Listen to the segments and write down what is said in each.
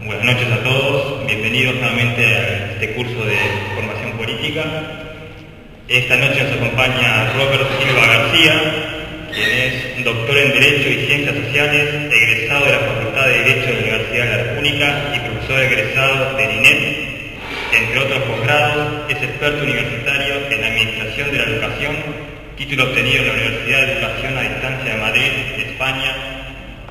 Buenas noches a todos, bienvenidos nuevamente a este curso de formación política. Esta noche nos acompaña Robert Silva García, quien es doctor en Derecho y Ciencias Sociales, egresado de la Facultad de Derecho de la Universidad de la República y profesor egresado del INEP. Entre otros posgrados, es experto universitario en Administración de la Educación, título obtenido en la Universidad de Educación a Distancia de Madrid, España.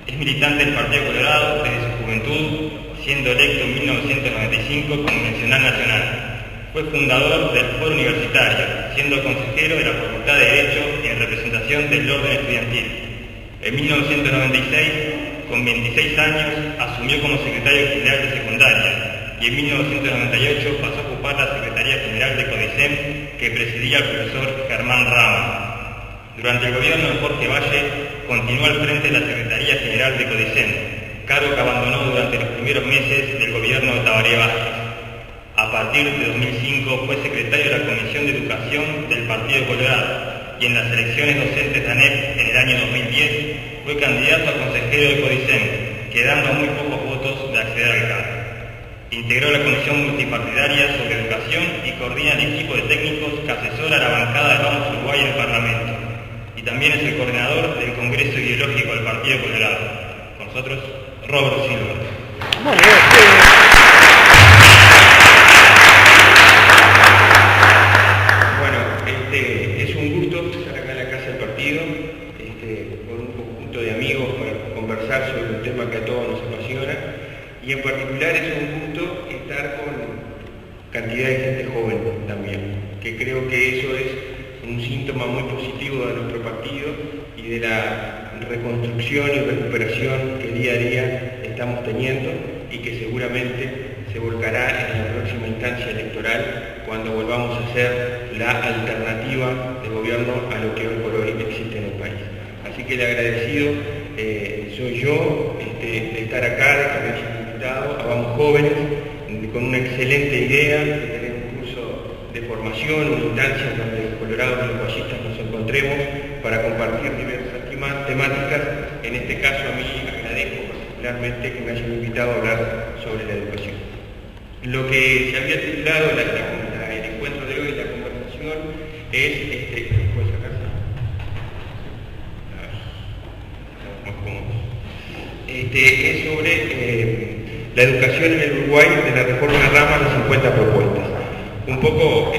Es militante del Partido Colorado desde su juventud, siendo electo en 1995 convencional nacional. Fue fundador del Foro Universitario, siendo consejero de la Facultad de Derecho en representación del orden estudiantil. En 1996, con 26 años, asumió como secretario general de secundaria y en 1998 pasó a ocupar la Secretaría General de CODICEM, que presidía el profesor Germán Rama. Durante el gobierno de Jorge Valle, continuó al frente de la Secretaría General de CODICEM, cargo que abandonó durante los primeros meses del gobierno de Tabaré Vázquez. A partir de 2005 fue secretario de la Comisión de Educación del Partido Colorado y en las elecciones docentes de ANEP en el año 2010 fue candidato a consejero de CODICEM, quedando a muy pocos votos de acceder al cargo. Integró la Comisión Multipartidaria sobre Educación y coordina el equipo de técnicos que asesora a la bancada de Vamos Uruguay en el Parlamento. Y también es el coordinador del Congreso Ideológico del Partido Colorado. Con nosotros, Robert Silva. Muy bien. Bueno, es un gusto estar acá en la Casa del Partido, con un conjunto de amigos para conversar sobre un tema que a todos nos apasiona, y en particular es un gusto estar con cantidad de gente joven también, que creo que eso es un síntoma muy positivo de nuestro partido y de la reconstrucción y recuperación que día a día estamos teniendo y que seguramente se volcará en la próxima instancia electoral cuando volvamos a ser la alternativa de gobierno a lo que hoy por hoy existe en el país. Así que el agradecido soy yo de estar acá, de que me hayan invitado a Vamos Jóvenes, con una excelente idea de tener un curso de formación, una instancia donde los colorados y los guayistas nos encontremos para compartir diversas temáticas. En este caso a mí agradezco particularmente que me hayan invitado a hablar sobre la educación. Lo que se había titulado el encuentro de hoy, la conversación, es ¿puedes sacarse? Es sobre la educación en el Uruguay de la reforma Rama, las 50 propuestas. Un poco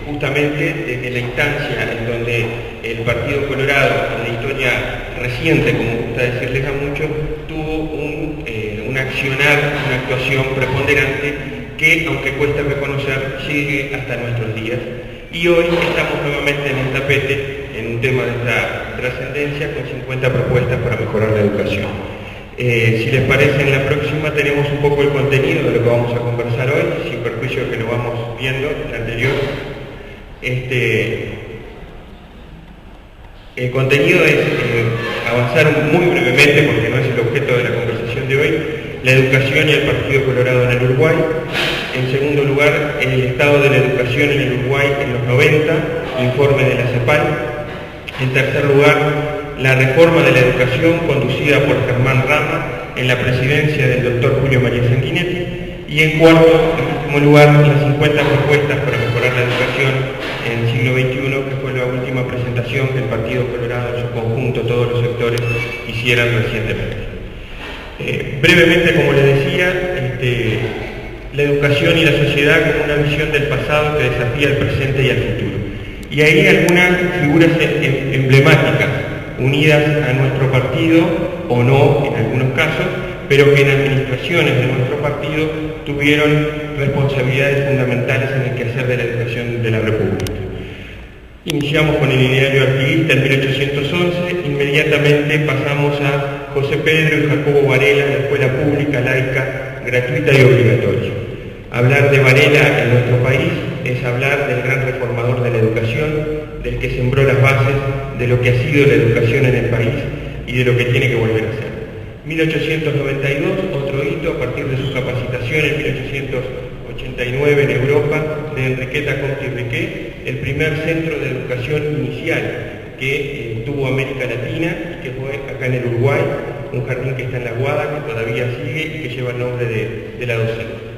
justamente desde la instancia en donde el Partido Colorado, en la historia reciente, como gusta decirles a muchos, tuvo un accionar, una actuación preponderante que, aunque cuesta reconocer, sigue hasta nuestros días. Y hoy estamos nuevamente en el tapete, en un tema de esta trascendencia, con 50 propuestas para mejorar la educación. Si les parece, en la próxima tenemos un poco el contenido de lo que vamos a conversar hoy, sin perjuicio de que lo vamos viendo en la anterior. El contenido es avanzar muy brevemente, porque no es el objeto de la conversación de hoy, la educación y el Partido Colorado en el Uruguay. En segundo lugar, el estado de la educación en el Uruguay en los 90, informe de la CEPAL. En tercer lugar, la reforma de la educación conducida por Germán Rama en la presidencia del doctor Julio María Sanguinetti. Y en cuarto, en último lugar, las 50 propuestas para mejorar la educación en el siglo XXI, que fue la última presentación que el Partido Colorado en su conjunto, todos los sectores, hicieran recientemente. Brevemente, como les decía, la educación y la sociedad como una visión del pasado que desafía el presente y el futuro. Y ahí algunas figuras emblemáticas, unidas a nuestro partido, o no en algunos casos, pero que en administraciones de nuestro partido tuvieron responsabilidades fundamentales en el quehacer de la educación de la República. Iniciamos con el ideario artiguista en 1811, inmediatamente pasamos a José Pedro y Jacobo Varela, la escuela pública, laica, gratuita y obligatoria. Hablar de Varela en nuestro país es hablar del gran reformador de la educación, del que sembró las bases de lo que ha sido la educación en el país y de lo que tiene que volver a ser. 1892, otro hito a partir de su capacitación en 1889 en Europa, de Enriqueta Conti Riquet, el primer centro de educación inicial que tuvo América Latina y que fue acá en el Uruguay, un jardín que está en La Guada, que todavía sigue y que lleva el nombre de la docente.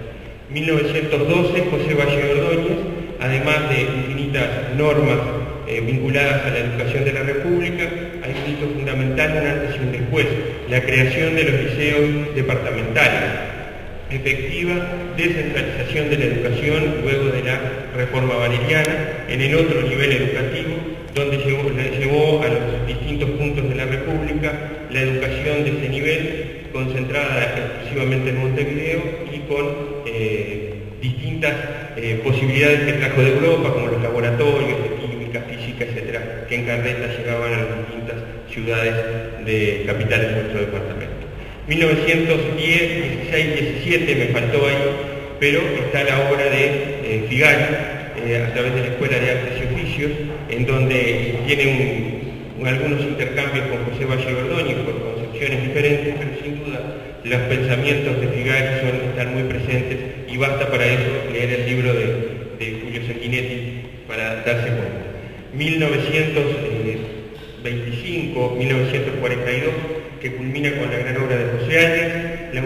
1912, José Valle Ordóñez, además de infinitas normas vinculadas a la educación de la República, hay un hito fundamental, un antes y un después, la creación de los liceos departamentales, efectiva descentralización de la educación luego de la reforma valeriana en el otro nivel educativo, donde llevó a los distintos puntos de la República la educación de ese nivel, concentrada exclusivamente en Montevideo y con distintas posibilidades que trajo de Europa, como los laboratorios de química, física, etcétera, que en carreta llegaban a las distintas ciudades de capitales de nuestro departamento. 1910, 16, 17 me faltó ahí, pero está la obra de Figari, a través de la Escuela de Artes y Oficios, en donde tiene algunos intercambios con José Valle Ordóñez por concepciones diferentes, pero sin duda los pensamientos de Figari están muy presentes y basta para eso leer el libro de Julio Sanguinetti para darse cuenta. 1925, 1942, que culmina con la gran obra de José Áñez, la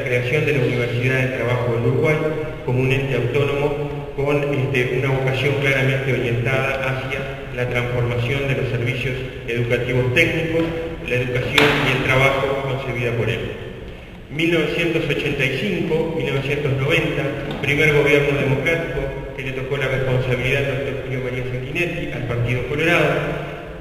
creación de la Universidad del Trabajo del Uruguay como un ente autónomo con una vocación claramente orientada hacia la transformación de los servicios educativos técnicos, la educación y el trabajo concebida por él. 1985, 1990, primer gobierno democrático que le tocó la responsabilidad al doctor Julio María Sanguinetti, al Partido Colorado,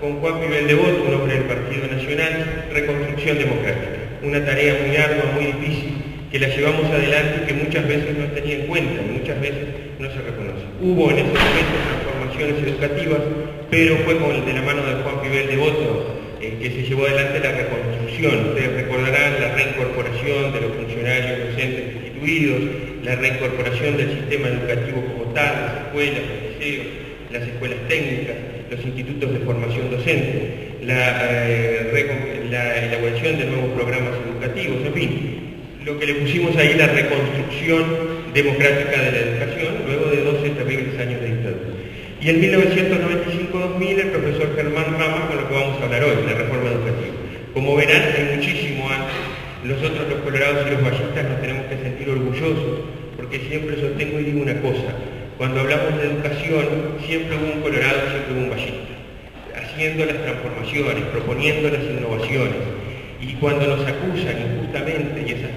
con Juan Pibel de Bot, un hombre del Partido Nacional, reconstrucción democrática. Una tarea muy ardua, muy difícil, que la llevamos adelante y que muchas veces no se tenía en cuenta, muchas veces no se reconoce. Hubo en ese momento transformaciones educativas, pero fue de la mano de Juan Pibel de Bot que se llevó adelante la reconstrucción. Ustedes recordarán la reincorporación de los funcionarios docentes destituidos, la reincorporación del sistema educativo como tal, las escuelas, los liceos, las escuelas técnicas, los institutos de formación docente, la elaboración de nuevos programas educativos, en fin, lo que le pusimos ahí, la reconstrucción democrática de la educación, luego de 12 terribles años de dictadura. Y en 1995-2000 el profesor Germán Rama, con lo que vamos a hablar hoy, la reforma educativa. Como verán, hay muchísimo antes. Nosotros los colorados y los vallistas nos tenemos que sentir orgullosos, porque siempre sostengo y digo una cosa: cuando hablamos de educación, siempre hubo un colorado, siempre hubo un vallista, haciendo las transformaciones, proponiendo las innovaciones. Y cuando nos acusan injustamente, y esas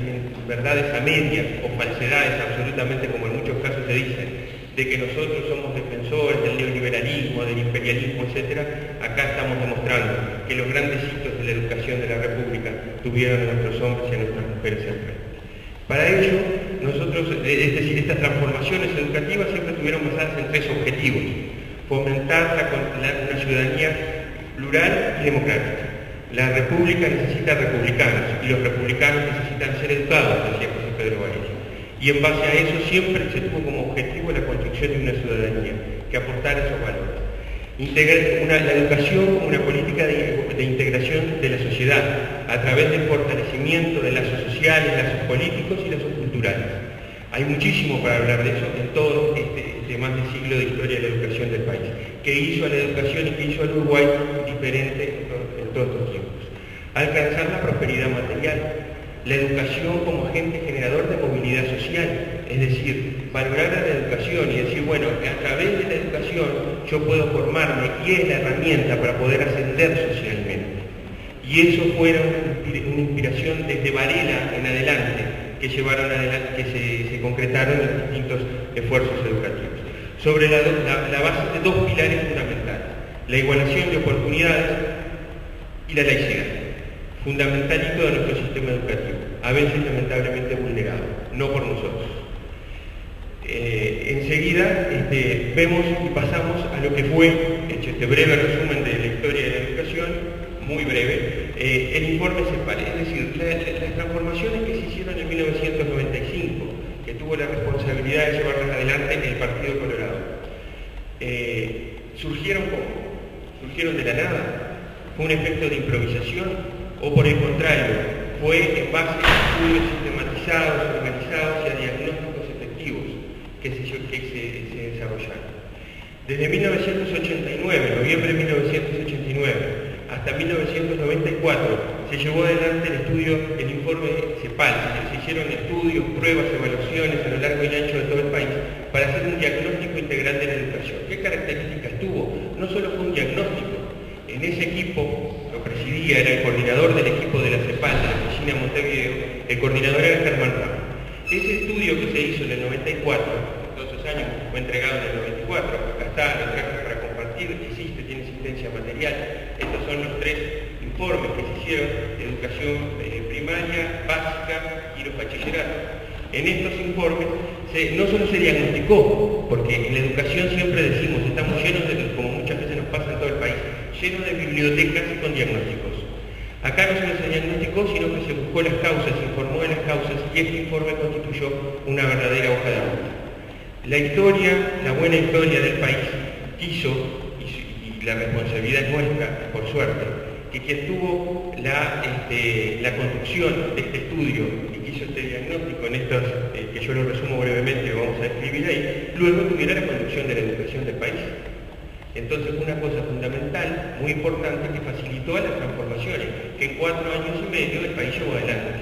verdades a medias o falsedades absolutamente, como en muchos casos se dice, de que nosotros somos defensores del neoliberalismo, del imperialismo, etc., acá estamos demostrando que los grandes hitos de la educación de la República tuvieron a nuestros hombres y a nuestras mujeres al frente. Para ello, nosotros, es decir, estas transformaciones educativas siempre estuvieron basadas en tres objetivos: fomentar una ciudadanía plural y democrática. La República necesita republicanos y los republicanos necesitan ser educados, decía José Pedro Varela. Y en base a eso siempre se tuvo como objetivo la construcción de una ciudadanía que aportara esos valores. La educación como una política de integración de la sociedad a través del fortalecimiento de lazos sociales, lazos políticos y lazos culturales. Hay muchísimo para hablar de eso en todo este más de siglo de historia de la educación del país, que hizo a la educación y que hizo al Uruguay diferente en todos estos tiempos. Alcanzar la prosperidad material. La educación como agente generador de movilidad social, es decir, valorar a la educación y decir, bueno, a través de la educación yo puedo formarme y es la herramienta para poder ascender socialmente. Y eso fue una inspiración desde Varela en adelante, que llevaron adelante, que se concretaron en distintos esfuerzos educativos. Sobre la base de dos pilares fundamentales: la igualación de oportunidades y la laicidad. Fundamentalito de nuestro sistema educativo, a veces lamentablemente vulnerado, no por nosotros. Enseguida vemos y pasamos a lo que fue, hecho este breve resumen de la historia de la educación, muy breve, el informe CEPAL, es decir, las transformaciones que se hicieron en 1995, que tuvo la responsabilidad de llevarlas adelante el Partido Colorado. ¿Surgieron cómo? ¿Surgieron de la nada? ¿Fue un efecto de improvisación? ¿O por el contrario, fue en base a estudios sistematizados, organizados y a diagnósticos efectivos que se desarrollaron? Desde 1989, noviembre de 1989, hasta 1994, se llevó adelante el informe CEPAL, se hicieron estudios, pruebas, evaluaciones a lo largo y ancho de todo el país para hacer un diagnóstico integral de la educación. ¿Qué características tuvo? No solo fue un diagnóstico, en ese equipo lo presidía, era el coordinador del equipo de la CEPAL, de la oficina Montevideo, el coordinador era Germán Ramos. Ese estudio que se hizo en el 94, todos esos años, fue entregado en el 94, acá está, lo traje para compartir, existe, tiene existencia material. Estos son los 3 informes que se hicieron de educación primaria, básica y los bachilleratos. En estos informes no solo se diagnosticó, porque en la educación siempre decimos, estamos llenos de, como muchas veces nos pasa en todo el país, llenos de bibliotecas con diagnósticos. Acá no solo se diagnosticó, sino que se buscó las causas, se informó de las causas y este informe constituyó una verdadera hoja de ruta. La historia, la buena historia del país quiso, y la responsabilidad es nuestra, por suerte, que quien tuvo la conducción de este estudio y que hizo este diagnóstico en estos, que yo lo resumo brevemente, lo vamos a escribir ahí, luego tuviera la conducción de la educación del país. Entonces una cosa fundamental, muy importante, que facilitó las transformaciones, que en 4 años y medio el país llevó adelante.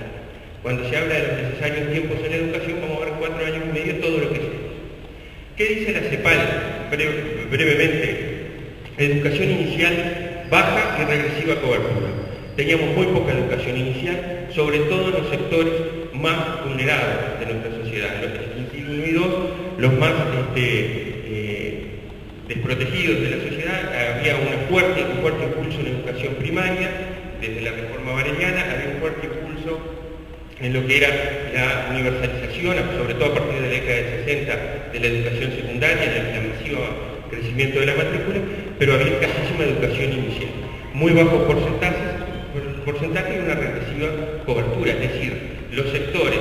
Cuando se habla de los necesarios tiempos en la educación, vamos a ver 4 años y medio todo lo que se hizo. ¿Qué dice la CEPAL? Brevemente, educación inicial, baja y regresiva cobertura. Teníamos muy poca educación inicial, sobre todo en los sectores más vulnerados de nuestra sociedad, los quintil 1 y 2, los más desprotegidos de la sociedad. Había un fuerte impulso en educación primaria, desde la reforma vareliana, había un fuerte impulso en lo que era la universalización, sobre todo a partir de la década del 60, de la educación secundaria, el masivo crecimiento de la matrícula, pero había escasísima educación inicial. Muy bajo porcentaje y una regresiva cobertura, es decir, los sectores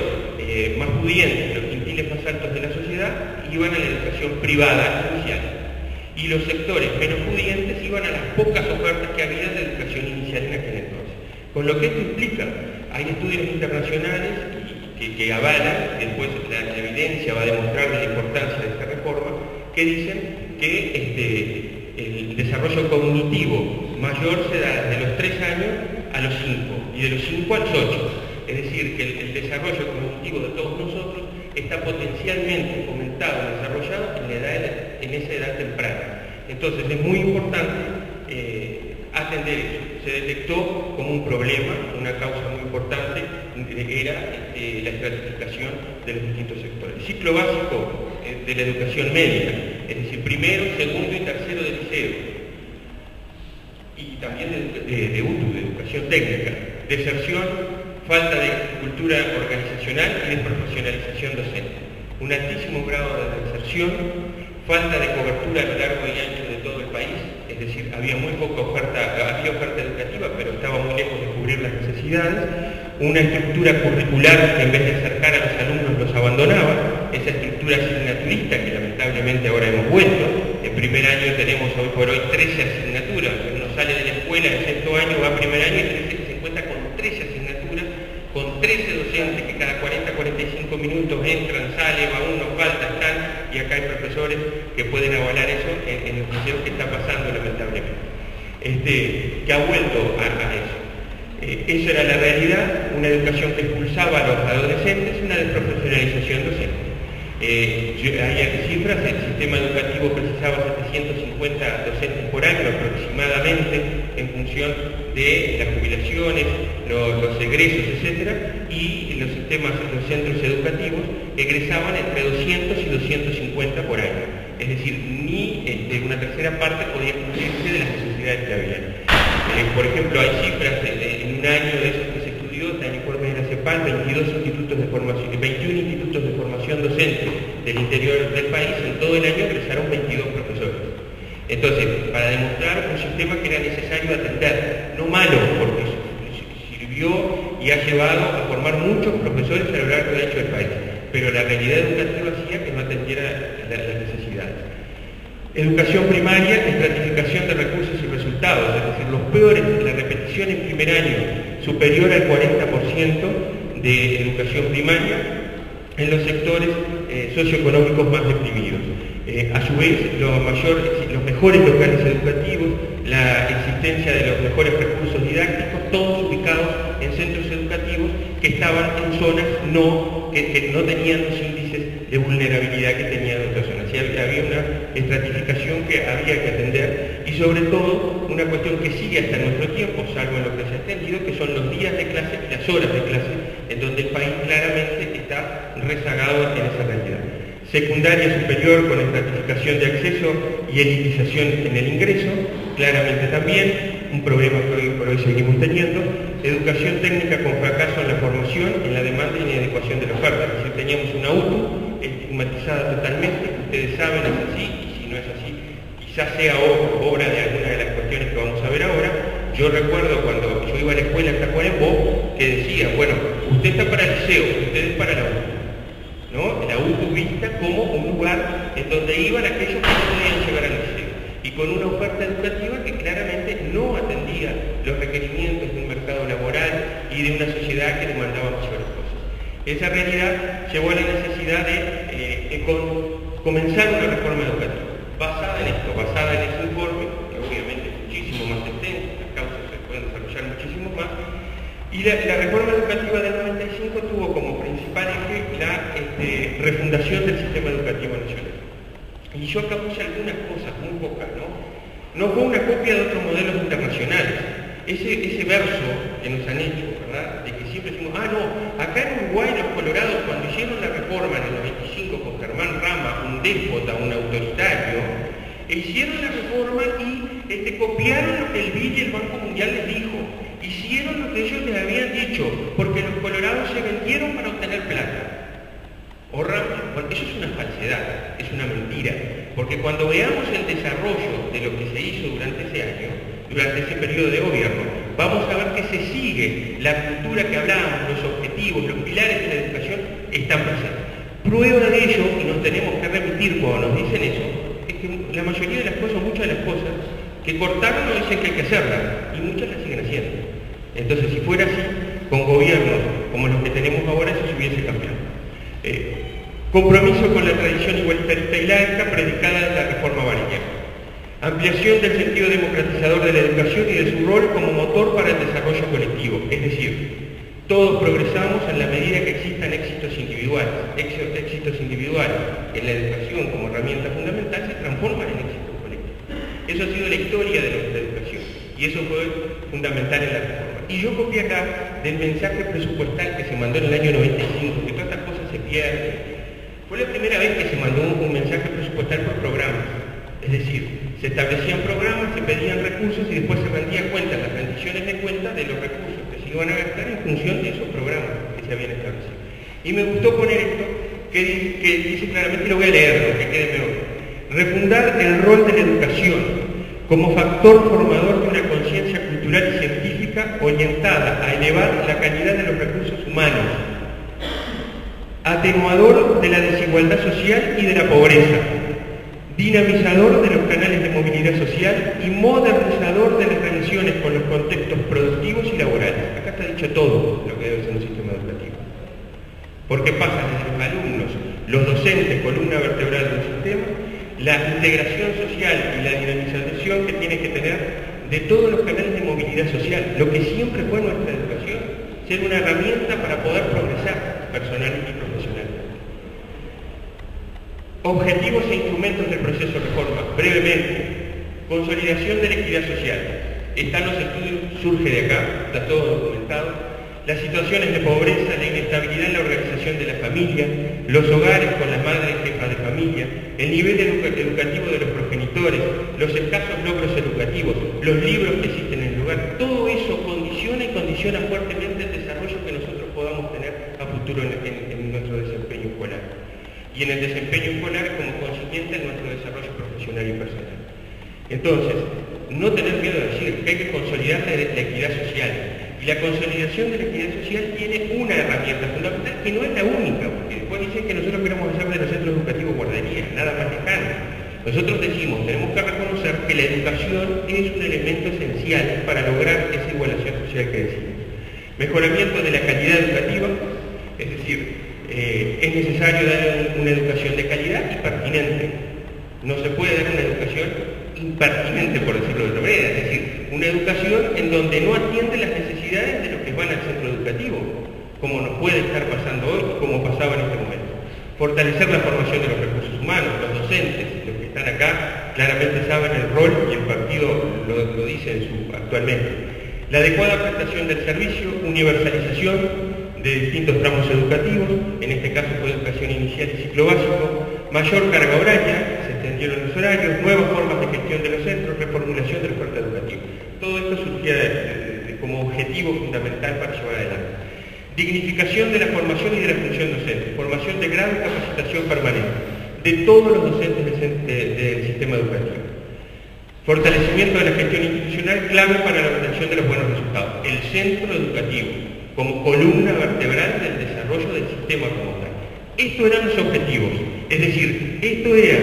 más pudientes, los quintiles más altos de la sociedad, iban a la educación privada inicial. Y los sectores menos pudientes iban a las pocas ofertas que había de educación inicial en aquel entonces. Con lo que esto implica, hay estudios internacionales que avalan, después la evidencia va a demostrar la importancia de esta reforma, que dicen que el desarrollo cognitivo mayor se da de los 3 años a los 5 y de los 5 a los 8. Es decir, que el desarrollo cognitivo de todos nosotros está potencialmente fomentado y desarrollado en esa edad temprana. Entonces es muy importante atender eso. Se detectó como un problema, una causa muy importante, era la estratificación de los distintos sectores. El ciclo básico de la educación media, es decir, primero, segundo y tercero de liceo, y también de UTU, de educación técnica, deserción, falta de cultura organizacional y de profesionalización docente. Un altísimo grado de deserción, falta de cobertura a lo largo y ancho de todo el país, es decir, había muy poca oferta, había oferta educativa, pero estaba muy lejos de cubrir las necesidades, una estructura curricular que en vez de acercar a los alumnos los abandonaba, esa estructura asignaturista que lamentablemente ahora hemos vuelto. En primer año tenemos hoy por hoy 13 asignaturas, uno sale de la escuela en 6º año, va a primer año y se encuentra con 13 asignaturas, con 13 docentes que cada 40-45 minutos entran, salen, va uno, falta, están, y acá hay profesores que pueden avalar eso en los museos que está pasando lamentablemente, que ha vuelto a eso. Eso era la realidad, una educación que expulsaba a los adolescentes, una desprofesionalización docente. Hay cifras, el sistema educativo precisaba 750 docentes por año aproximadamente en función de las jubilaciones, los egresos, etc. Y los centros educativos egresaban entre 200 y 250 por año. Es decir, ni una tercera parte podía cubrirse de las necesidades que había. Por ejemplo, hay cifras en un año de esos que se estudió, está en el informe de la CEPAL, 21 institutos de formación docente del interior del país, en todo el año egresaron 22 profesores. Entonces, para demostrar un sistema que era necesario atender, no malo, porque sirvió y ha llevado a formar muchos profesores a lo largo y ancho del país, pero la realidad educativa hacía que no atendiera las necesidades. Educación primaria, estratificación de recursos y resultados, es decir, los peores, la repetición en primer año superior al 40% de educación primaria, en los sectores socioeconómicos más deprimidos. A su vez, los mejores locales educativos, la existencia de los mejores recursos didácticos, todos ubicados en centros educativos que estaban en zonas que no tenían los índices de vulnerabilidad que tenían otras zonas. Y había una estratificación que había que atender y sobre todo una cuestión que sigue hasta nuestro tiempo, salvo en lo que se ha extendido, que son los días de clase y las horas de clase, en donde el país claramente está rezagado en esa realidad. Secundaria superior con estratificación de acceso y elitización en el ingreso, claramente también, un problema que hoy por hoy seguimos teniendo. Educación técnica con fracaso en la formación, en la demanda y inadecuación de la oferta. Es decir, teníamos una UTU estigmatizada totalmente, ustedes saben, es así, y si no es así, quizás sea obra de alguna de las cuestiones que vamos a ver ahora. Yo recuerdo cuando yo iba a la escuela en Tacuarembó, que decía, bueno, usted está para el liceo, usted es para la UTU, ¿no? La UTU vista como un lugar en donde iban aquellos que no podían llegar al liceo, y con una oferta educativa que claramente no atendía los requerimientos de un mercado laboral y de una sociedad que demandaba mayores cosas. Esa realidad llevó a la necesidad de comenzar una reforma educativa, basada en esto, basada en ese informe, que obviamente es muchísimo más extenso, las causas se pueden desarrollar muchísimo más, y la reforma educativa del 95 tuvo como principal eje la refundación del sistema educativo nacional. Y yo acá puse algunas cosas, muy pocas, ¿no? No fue una copia de otros modelos internacionales. Ese verso que nos han hecho, ¿verdad? De que siempre decimos, no, acá en Uruguay los colorados cuando hicieron la reforma en el 95 con Germán Rama, un déspota, un autoritario, hicieron la reforma y copiaron lo que el BID y el Banco Mundial les dijo. Hicieron lo que ellos les habían dicho, porque los colorados se vendieron para obtener plata. Bueno, eso es una falsedad, es una mentira, porque cuando veamos el desarrollo de lo que se hizo durante ese año, durante ese periodo de gobierno, vamos a ver que se sigue la cultura que hablábamos, los objetivos, los pilares de la educación están presentes. Prueba de ello, y nos tenemos que remitir cuando nos dicen eso, es que la mayoría de las cosas, muchas de las cosas que cortaron no dicen que hay que hacerlas, y muchas las siguen haciendo. Entonces, si fuera así, con gobiernos como los que tenemos ahora, eso se hubiese cambiado. Compromiso con la tradición igualitarista y laica predicada en la reforma Bariñac. Ampliación del sentido democratizador de la educación y de su rol como motor para el desarrollo colectivo. Es decir, todos progresamos en la medida que existan éxitos individuales. Éxitos individuales en la educación como herramienta fundamental se transforman en éxitos colectivos. Eso ha sido la historia de nuestra educación y eso fue fundamental en la reforma. Y yo copié acá del mensaje presupuestal que se mandó en el año 95, que todas estas cosas se pierden. Fue la primera vez que se mandó un mensaje presupuestal por programas. Es decir, se establecían programas, se pedían recursos y después se rendían cuentas, las rendiciones de cuentas de los recursos que se iban a gastar en función de esos programas que se habían establecido. Y me gustó poner esto, que dice claramente, y lo voy a leer, para que quede mejor. Refundar el rol de la educación como factor formador de una conciencia cultural y científica orientada a elevar la calidad de los recursos humanos, atenuador de la desigualdad social y de la pobreza, dinamizador de los canales de movilidad social y modernizador de las relaciones con los contextos productivos y laborales. Acá está dicho todo lo que debe ser un sistema educativo. Porque pasa desde los alumnos, los docentes, columna vertebral del sistema, la integración social y la dinamización que tiene que tener de todos los canales de movilidad social, lo que siempre fue nuestra educación, ser una herramienta para poder progresar personal y profesionalmente. Objetivos e instrumentos del proceso de reforma. Brevemente, consolidación de la equidad social. Están los estudios, surge de acá, está todo documentado. Las situaciones de pobreza, la inestabilidad en la organización de la familia, los hogares con las madres jefas de familia, el nivel educativo de los progenitores, los escasos logros educativos, los libros que existen en el lugar, todo eso condiciona y condiciona fuertemente el desarrollo que nosotros podamos tener a futuro en nuestro desempeño escolar. Y en el desempeño escolar como consiguiente en nuestro desarrollo profesional y personal. Entonces, no tener miedo de decir que hay que consolidar la equidad social. Y la consolidación de la equidad social tiene una herramienta fundamental que no es la única, porque después dicen que nosotros queremos hacer de los centros educativos guarderías, nada más lejano. Nosotros decimos, tenemos que reconocer que la educación es un elemento esencial para lograr esa igualación social que decimos. Mejoramiento de la calidad educativa, es decir, Es necesario dar una educación de calidad y pertinente. No se puede dar una educación impertinente, por decirlo de otra manera, es decir, una educación en donde no atiende las necesidades de los que van al centro educativo, como nos puede estar pasando hoy, como pasaba en este momento. Fortalecer la formación de los recursos humanos, los docentes, los que están acá, claramente saben el rol y el partido lo dice actualmente. La adecuada prestación del servicio, universalización de distintos tramos educativos, en este caso fue educación inicial y ciclo básico, mayor carga horaria, se extendieron los horarios, nuevas formas de gestión de los centros, reformulación de la oferta educativa. Todo esto surgía como objetivo fundamental para llevar adelante. Dignificación de la formación y de la función docente, formación de grado y capacitación permanente de todos los docentes del sistema educativo. Fortalecimiento de la gestión institucional clave para la obtención de los buenos resultados. El centro educativo como columna vertebral del desarrollo del sistema como tal. Estos eran los objetivos, es decir, esto era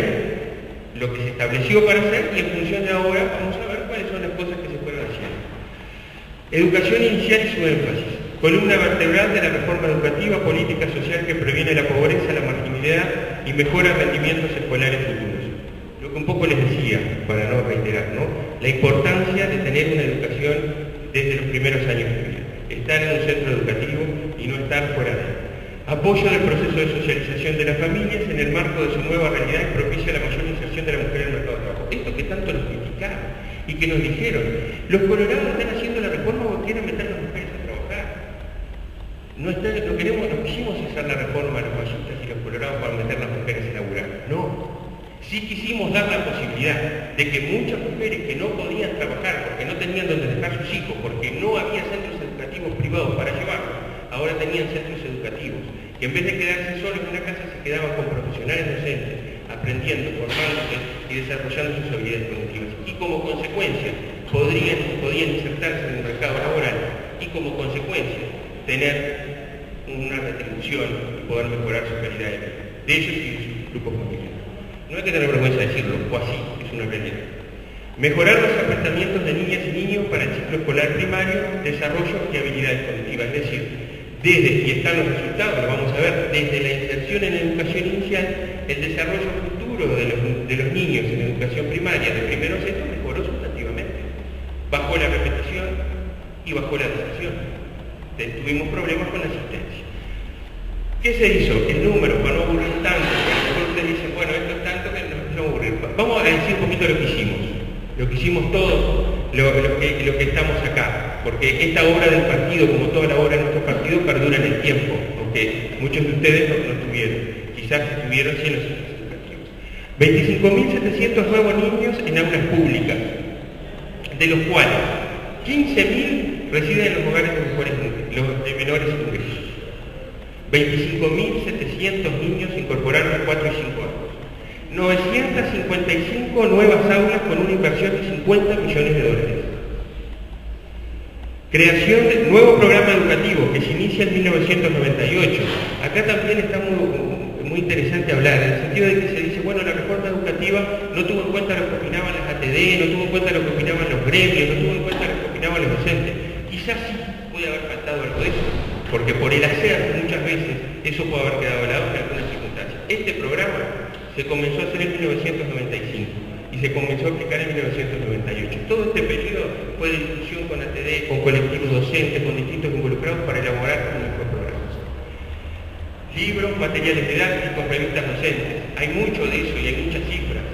lo que se estableció para hacer y en función de ahora vamos a ver cuáles son las cosas que se fueron haciendo. Educación inicial y su énfasis. Columna vertebral de la reforma educativa, política social que previene la pobreza, la marginalidad y mejora rendimientos escolares futuros. Lo que un poco les decía, para no reiterar, ¿no? La importancia de tener una educación desde los primeros años de vida. Estar en un centro educativo y no estar fuera de él. Apoyo del proceso de socialización de las familias en el marco de su nueva realidad y propicia la mayor inserción de la mujer en el mercado de trabajo. Esto que tanto nos criticaron y que nos dijeron, los colorados están haciendo la reforma porque quieren meter a las mujeres a trabajar. No quisimos hacer la reforma a los mayistas y los colorados para meter a las mujeres a laburar. No. Sí quisimos dar la posibilidad de que muchas mujeres que no podían trabajar porque no tenían donde dejar sus hijos, porque no había centros educativos privados para llevarlos, ahora tenían centros educativos, que en vez de quedarse solos en una casa se quedaban con profesionales docentes, aprendiendo, formándose y desarrollando sus habilidades cognitivas. Y como consecuencia podían insertarse en el mercado laboral y como consecuencia tener una retribución y poder mejorar su calidad de vida, de ellos y de sus grupos familiares. No hay que tener vergüenza de decirlo, o así, es una realidad. Mejorar los apretamientos de niñas y niños para el ciclo escolar primario, desarrollo y habilidades cognitivas. Es decir, y están los resultados, lo vamos a ver, desde la inserción en la educación inicial, el desarrollo futuro de los niños en la educación primaria de primero a sexto mejoró sustantivamente. Bajó la repetición y bajó la deserción. Tuvimos problemas con la asistencia. ¿Qué se hizo? El número, para no aburrir tanto, porque a lo mejor ustedes dicen, bueno, esto es tanto que no aburrir. Vamos a decir un poquito lo que hicimos todos, lo que estamos acá, porque esta obra del partido, como toda la obra de nuestro partido, perdura en el tiempo, aunque muchos de ustedes no tuvieron, quizás estuvieron sí en los centros educativos. 25.700 nuevos niños en aulas públicas, de los cuales 15.000 residen en los hogares de menores ingresos. 25.700 niños se incorporaron a 4 y 5 años. 955 nuevas aulas con una inversión de 50 millones de dólares. Creación de nuevo programa educativo que se inicia en 1998. Acá también está muy interesante hablar, en el sentido de que se dice, bueno, la reforma educativa no tuvo en cuenta lo que opinaban las ATD, no tuvo en cuenta lo que opinaban los gremios, no tuvo en cuenta lo que opinaban los docentes. Quizás sí puede haber faltado algo de eso, porque por el hacer muchas veces eso puede haber quedado de lado en algunas circunstancias. Este programa se comenzó a hacer en 1995 y se comenzó a aplicar en 1998. Todo este periodo fue de discusión con ATD, con colectivos docentes, con distintos involucrados para elaborar nuestros programas. Libros, materiales didácticos, revistas docentes. Hay mucho de eso y hay muchas cifras,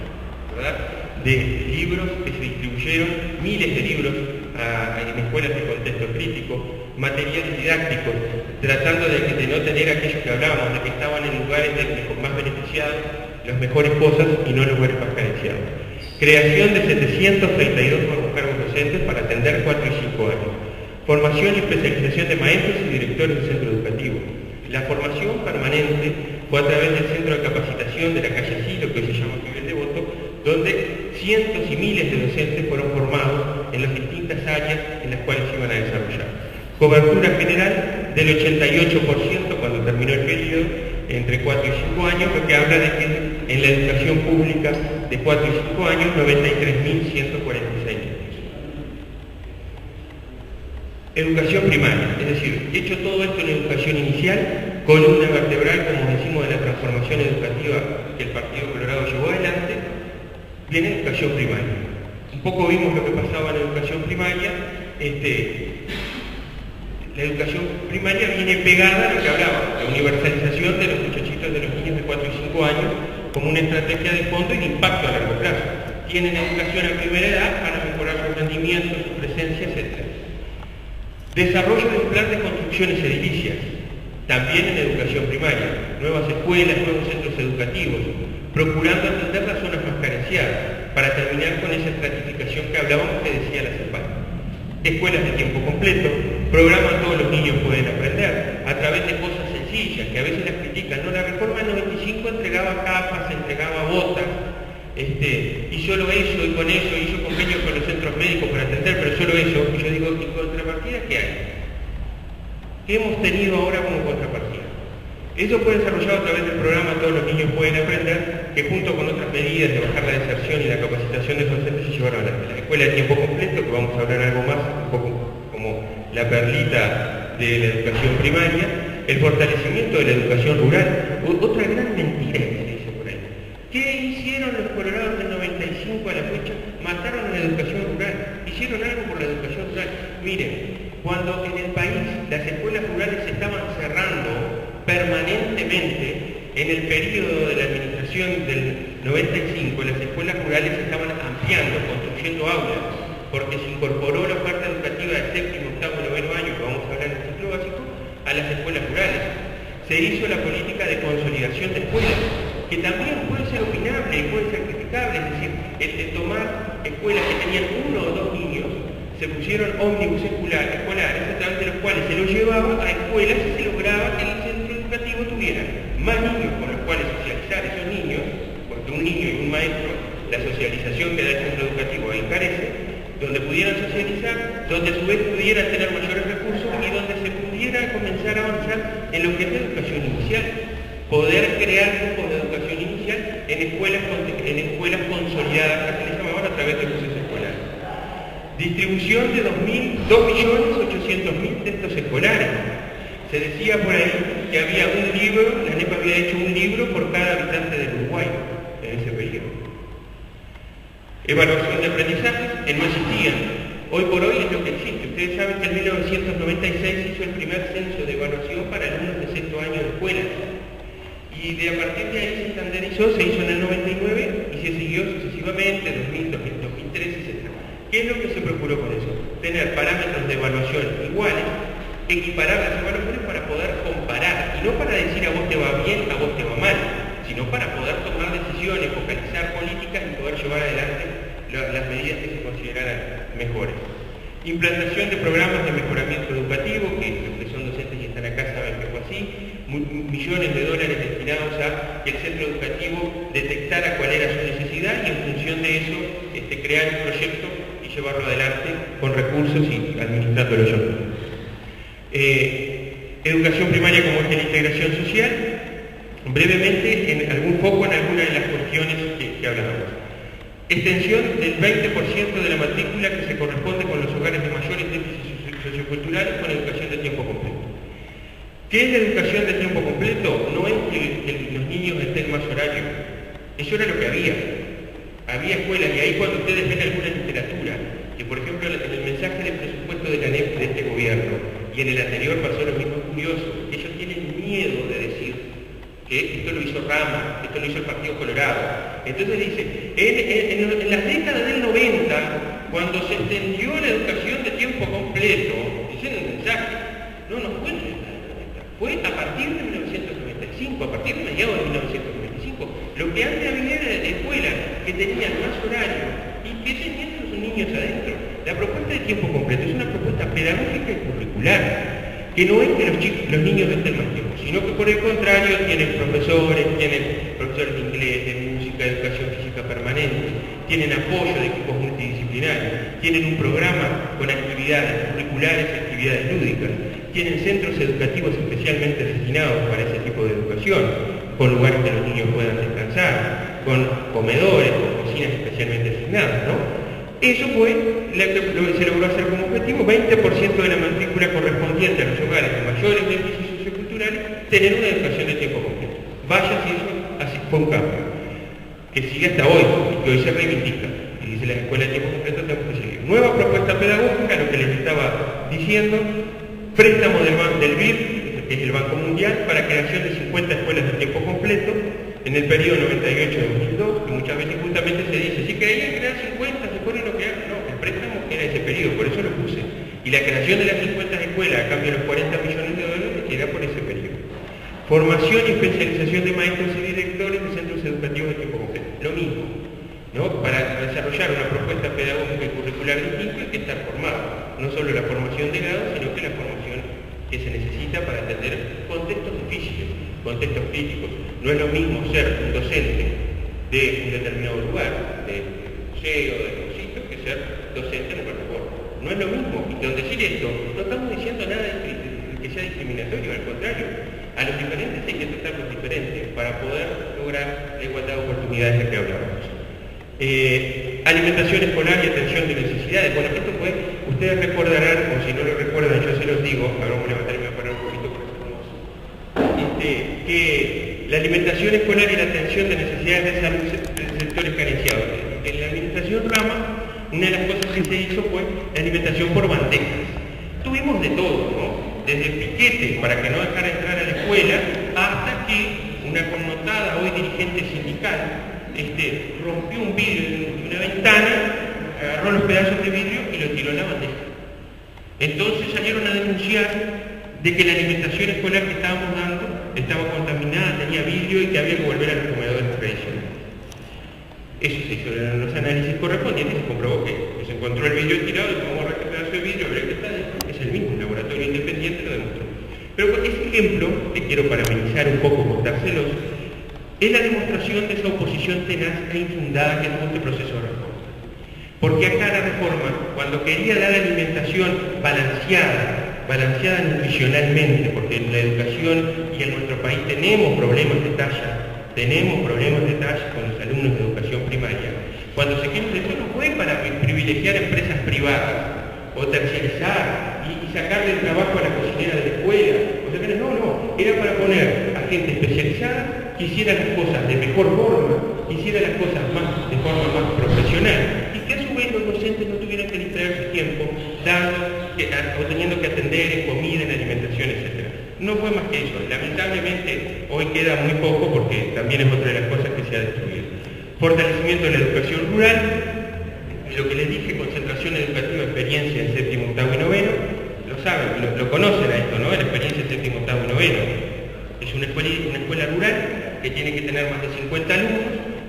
¿verdad? De libros que se distribuyeron, miles de libros en escuelas de contexto crítico, materiales didácticos, tratando de no tener aquellos que hablábamos, de que estaban en lugares más beneficiados, las mejores cosas y no en lugares más carenciados. Creación de 732 nuevos cargos docentes para atender 4 y 5 años. Formación y especialización de maestros y directores del centro educativo. La formación permanente fue a través del centro de capacitación de la calle Asilo, que hoy se llama Miguel Devoto, donde cientos y miles de docentes fueron formados en las distintas áreas en las cuales se iban a desarrollar. Cobertura general del 88% cuando terminó el periodo, entre 4 y 5 años, lo que habla de que en la educación pública de 4 y 5 años, 93.146 niños. Educación primaria, es decir, hecho todo esto en educación inicial, columna vertebral transformación educativa que el Partido Colorado llevó adelante, viene educación primaria. Un poco vimos lo que pasaba en la educación primaria. La educación primaria viene pegada a lo que hablaba, la universalización de los muchachitos, de los niños de 4 y 5 años, como una estrategia de fondo y de impacto a largo plazo. Tienen educación a primera edad para mejorar su rendimiento, su presencia, etc. Desarrollo de un plan de construcciones edilicias, también en educación primaria, nuevas escuelas, nuevos centros educativos, procurando atender las zonas más carenciadas, para terminar con esa estratificación que hablábamos que decía la CEPAL. Escuelas de tiempo completo, programas todos los niños pueden aprender, a través de cosas sencillas, que a veces las critican. No, la reforma del 95 entregaba capas, entregaba botas, y solo eso, y con eso hizo convenios con los centros médicos para atender, pero solo eso. Y yo digo, ¿y contrapartida qué hay? ¿Qué hemos tenido ahora como contrapartida? Eso fue desarrollado a través del programa Todos los niños pueden aprender, que junto con otras medidas de bajar la deserción y la capacitación de docentes se llevaron a la escuela de tiempo completo, que vamos a hablar algo más, un poco como la perlita de la educación primaria, el fortalecimiento de la educación rural. Otra gran mentira que se dice por ahí. ¿Qué hicieron los colorados del 95 a la fecha? Mataron a la educación rural. Hicieron algo por la educación rural. Miren, cuando en el país las escuelas rurales se estaban cerrando permanentemente, en el periodo de la administración del 95, las escuelas rurales se estaban ampliando, construyendo aulas, porque se incorporó la oferta educativa del séptimo, octavo y noveno año, que vamos a hablar en el ciclo básico, a las escuelas rurales. Se hizo la política de consolidación de escuelas, que también puede ser opinable y puede ser criticable, es decir, el tomar escuelas que tenían 1 o 2 niños, se pusieron ómnibus escolares, a través de los cuales se los llevaba a escuelas y se lograba que el centro educativo tuviera más niños con los cuales socializar esos niños, porque un niño y un maestro, la socialización que da el centro educativo ahí carece, donde pudieran socializar, donde a su vez pudieran tener mayores recursos y donde se pudiera comenzar a avanzar en lo que es la educación inicial, poder crear grupos de educación inicial en escuelas consolidadas, que se les llamaban a través de buses escolares. Distribución de 2.800.000 textos escolares. Se decía por ahí que había un libro, la ANEP había hecho un libro por cada habitante del Uruguay en ese periodo. Evaluación de aprendizajes, que no existían. Hoy por hoy es lo que existe. Ustedes saben que en 1996 se hizo el primer censo de evaluación para alumnos de sexto año de escuela. Y a partir de ahí se estandarizó, se hizo en el 99 y se siguió sucesivamente, 2000, 2003, etc. ¿Qué es lo que se procuró con eso? Tener parámetros de evaluación iguales, equiparar las evaluaciones para poder comparar, y no para decir a vos te va bien, a vos te va mal, sino para poder tomar decisiones, focalizar políticas y poder llevar adelante las medidas que se consideraran mejores. Implantación de programas de mejoramiento educativo, que los que son docentes y están acá saben que fue así, millones de dólares destinados a que el centro educativo detectara cuál era su necesidad y en función de eso crear un proyecto y llevarlo adelante con recursos y administrándolo yo. Educación primaria como eje de integración social, brevemente en algún foco en alguna de las cuestiones que hablábamos. Extensión del 20% de la matrícula que se corresponde con los hogares de mayores déficits socioculturales con educación de tiempo completo. ¿Qué es la educación de tiempo completo? No es que los niños estén más horario. Eso era lo que había. Había escuelas, y ahí cuando ustedes ven alguna literatura, que por ejemplo en el mensaje de presupuesto de la ANEP de este gobierno, y en el anterior pasó lo mismo curioso, ellos tienen miedo de decir que esto lo hizo Rama, esto lo hizo el Partido Colorado. Entonces dice, en las décadas del 90, cuando se extendió la educación de tiempo completo, dicen en el mensaje, no fue en el 90, fue a partir de 1995, a partir de mediados de 1995. Lo que antes había era escuelas que tenían más horario y que tenían los niños adentro. La propuesta de tiempo completo es una propuesta pedagógica y curricular, que no es que los niños estén más tiempo, sino que por el contrario tienen profesores de inglés, de música, de educación física permanente, tienen apoyo de equipos multidisciplinarios, tienen un programa con actividades curriculares y actividades lúdicas, tienen centros educativos especialmente destinados para ese tipo de educación, con lugares que los niños puedan descansar, con comedores, con cocinas especialmente designadas, ¿no? Eso fue lo que se logró hacer como objetivo, 20% de la matrícula correspondiente a los hogares de mayores déficits socioculturales, tener una educación de tiempo completo. Vaya si eso fue un cambio, que sigue hasta hoy, y que hoy se reivindica. Y dice, las escuelas de tiempo completo tenemos que seguir. Nueva propuesta pedagógica, lo que les estaba diciendo, préstamo del BID, que es el Banco Mundial, para creación de 50 escuelas de tiempo completo, en el periodo 98-2002, que muchas veces justamente se dice, si querían crear 50, se ponen lo que hagan. No, el préstamo era ese periodo, por eso lo puse. Y la creación de las 50 escuelas, a cambio de los 40 millones de dólares, era por ese periodo. Formación y especialización de maestros y directores de centros educativos de tiempo completo. Lo mismo, ¿no? Para desarrollar una propuesta pedagógica y curricular distinta hay que estar formado. No solo la formación de grado, sino que la formación que se necesita para atender contextos difíciles, contextos críticos. No es lo mismo ser un docente de un determinado lugar, de museo, de un sitio, que ser docente en un aeropuerto. No es lo mismo. Y con decir esto, no estamos diciendo nada que sea discriminatorio, al contrario. A los diferentes hay que tratarlos diferentes para poder lograr la igualdad de oportunidades de que hablábamos. Alimentación escolar y atención de necesidades. Bueno, esto fue, ustedes recordarán, o si no lo recuerdan, yo se los digo, ahora vamos a levantarme a parar un poquito por que la alimentación escolar y la atención de necesidades de salud de sectores carenciados. En la administración Rama, una de las cosas que se hizo fue la alimentación por bandejas. Tuvimos de todo, ¿no? Desde piquetes para que no dejara entrar a la escuela, hasta que una connotada hoy dirigente sindical rompió un vidrio de una ventana, agarró los pedazos de vidrio y lo tiró en la bandeja. Entonces salieron a denunciar de que la alimentación escolar que estábamos dando estaba contaminada, tenía vidrio y que había que volver a los comedores tradicionales. Eso se hizo en los análisis correspondientes y se comprobó que se encontró el vidrio tirado y como agarrar el pedazo de vidrio, a ver qué está dentro. Es el mismo, un laboratorio independiente lo demostró. Pero ese ejemplo, que quiero para amenizar un poco, contárselos, es la demostración de esa oposición tenaz e infundada que tuvo este proceso de reforma. Porque acá la reforma, cuando quería dar alimentación balanceada nutricionalmente, porque en la educación y en nuestro país tenemos problemas de talla con los alumnos de educación primaria, cuando se quiere decir no fue para privilegiar empresas privadas o terciarizar y sacarle el trabajo a la cocinera de la escuela, no, era para poner a gente especializada que hiciera las cosas de mejor forma, que hiciera las cosas de forma más profesional y que a su vez los docentes no tuvieran que distraer su tiempo o teniendo que atender en comida, en alimentación, etc. No fue más que eso. Lamentablemente hoy queda muy poco porque también es otra de las cosas que se ha destruido. Fortalecimiento de la educación rural, lo que les dije, concentración educativa, experiencia en séptimo, octavo y noveno, lo saben, lo conocen a esto, ¿no? La experiencia en séptimo, octavo y noveno. Es una escuela rural que tiene que tener más de 50 alumnos,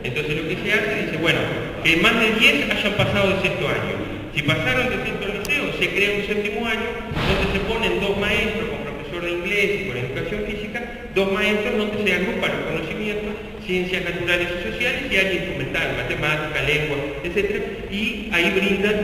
entonces lo que se hace, dice, bueno, que más de 10 hayan pasado de sexto año. Si pasaron de sexto al liceo, se crea un séptimo año, donde se ponen 2 maestros con profesor de inglés y con educación física, 2 maestros donde se agrupan los conocimientos, ciencias naturales y sociales y área instrumental, matemática, lengua, etc. Y ahí brindan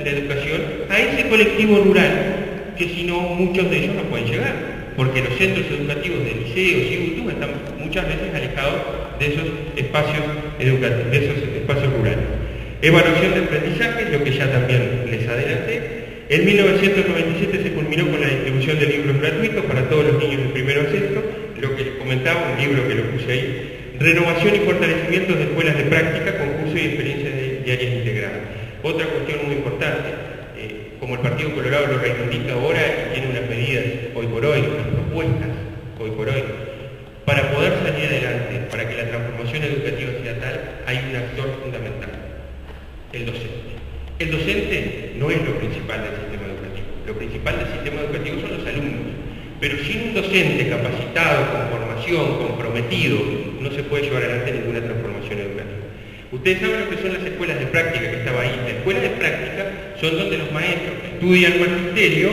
la educación a ese colectivo rural, que si no, muchos de ellos no pueden llegar, porque los centros educativos de liceos y UTU están muchas veces alejados de esos espacios educativos, de esos espacios rurales. Evaluación de aprendizaje, lo que ya también les adelanté. En 1997 se culminó con la distribución de libros gratuitos para todos los niños de primero a sexto, lo que les comentaba, un libro que lo puse ahí. Renovación y fortalecimiento de escuelas de práctica, concursos y experiencias diarias integradas. Otra cuestión muy importante, como el Partido Colorado lo reivindica ahora y tiene unas medidas hoy por hoy, unas propuestas hoy por hoy, para poder salir adelante, para que la transformación educativa sea tal, hay un actor fundamental, el docente. El docente no es lo principal del sistema educativo. Lo principal del sistema educativo son los alumnos. Pero sin un docente capacitado, con formación, comprometido, no se puede llevar adelante ninguna transformación educativa. Ustedes saben lo que son las escuelas de práctica que estaba ahí. Las escuelas de práctica son donde los maestros que estudian magisterio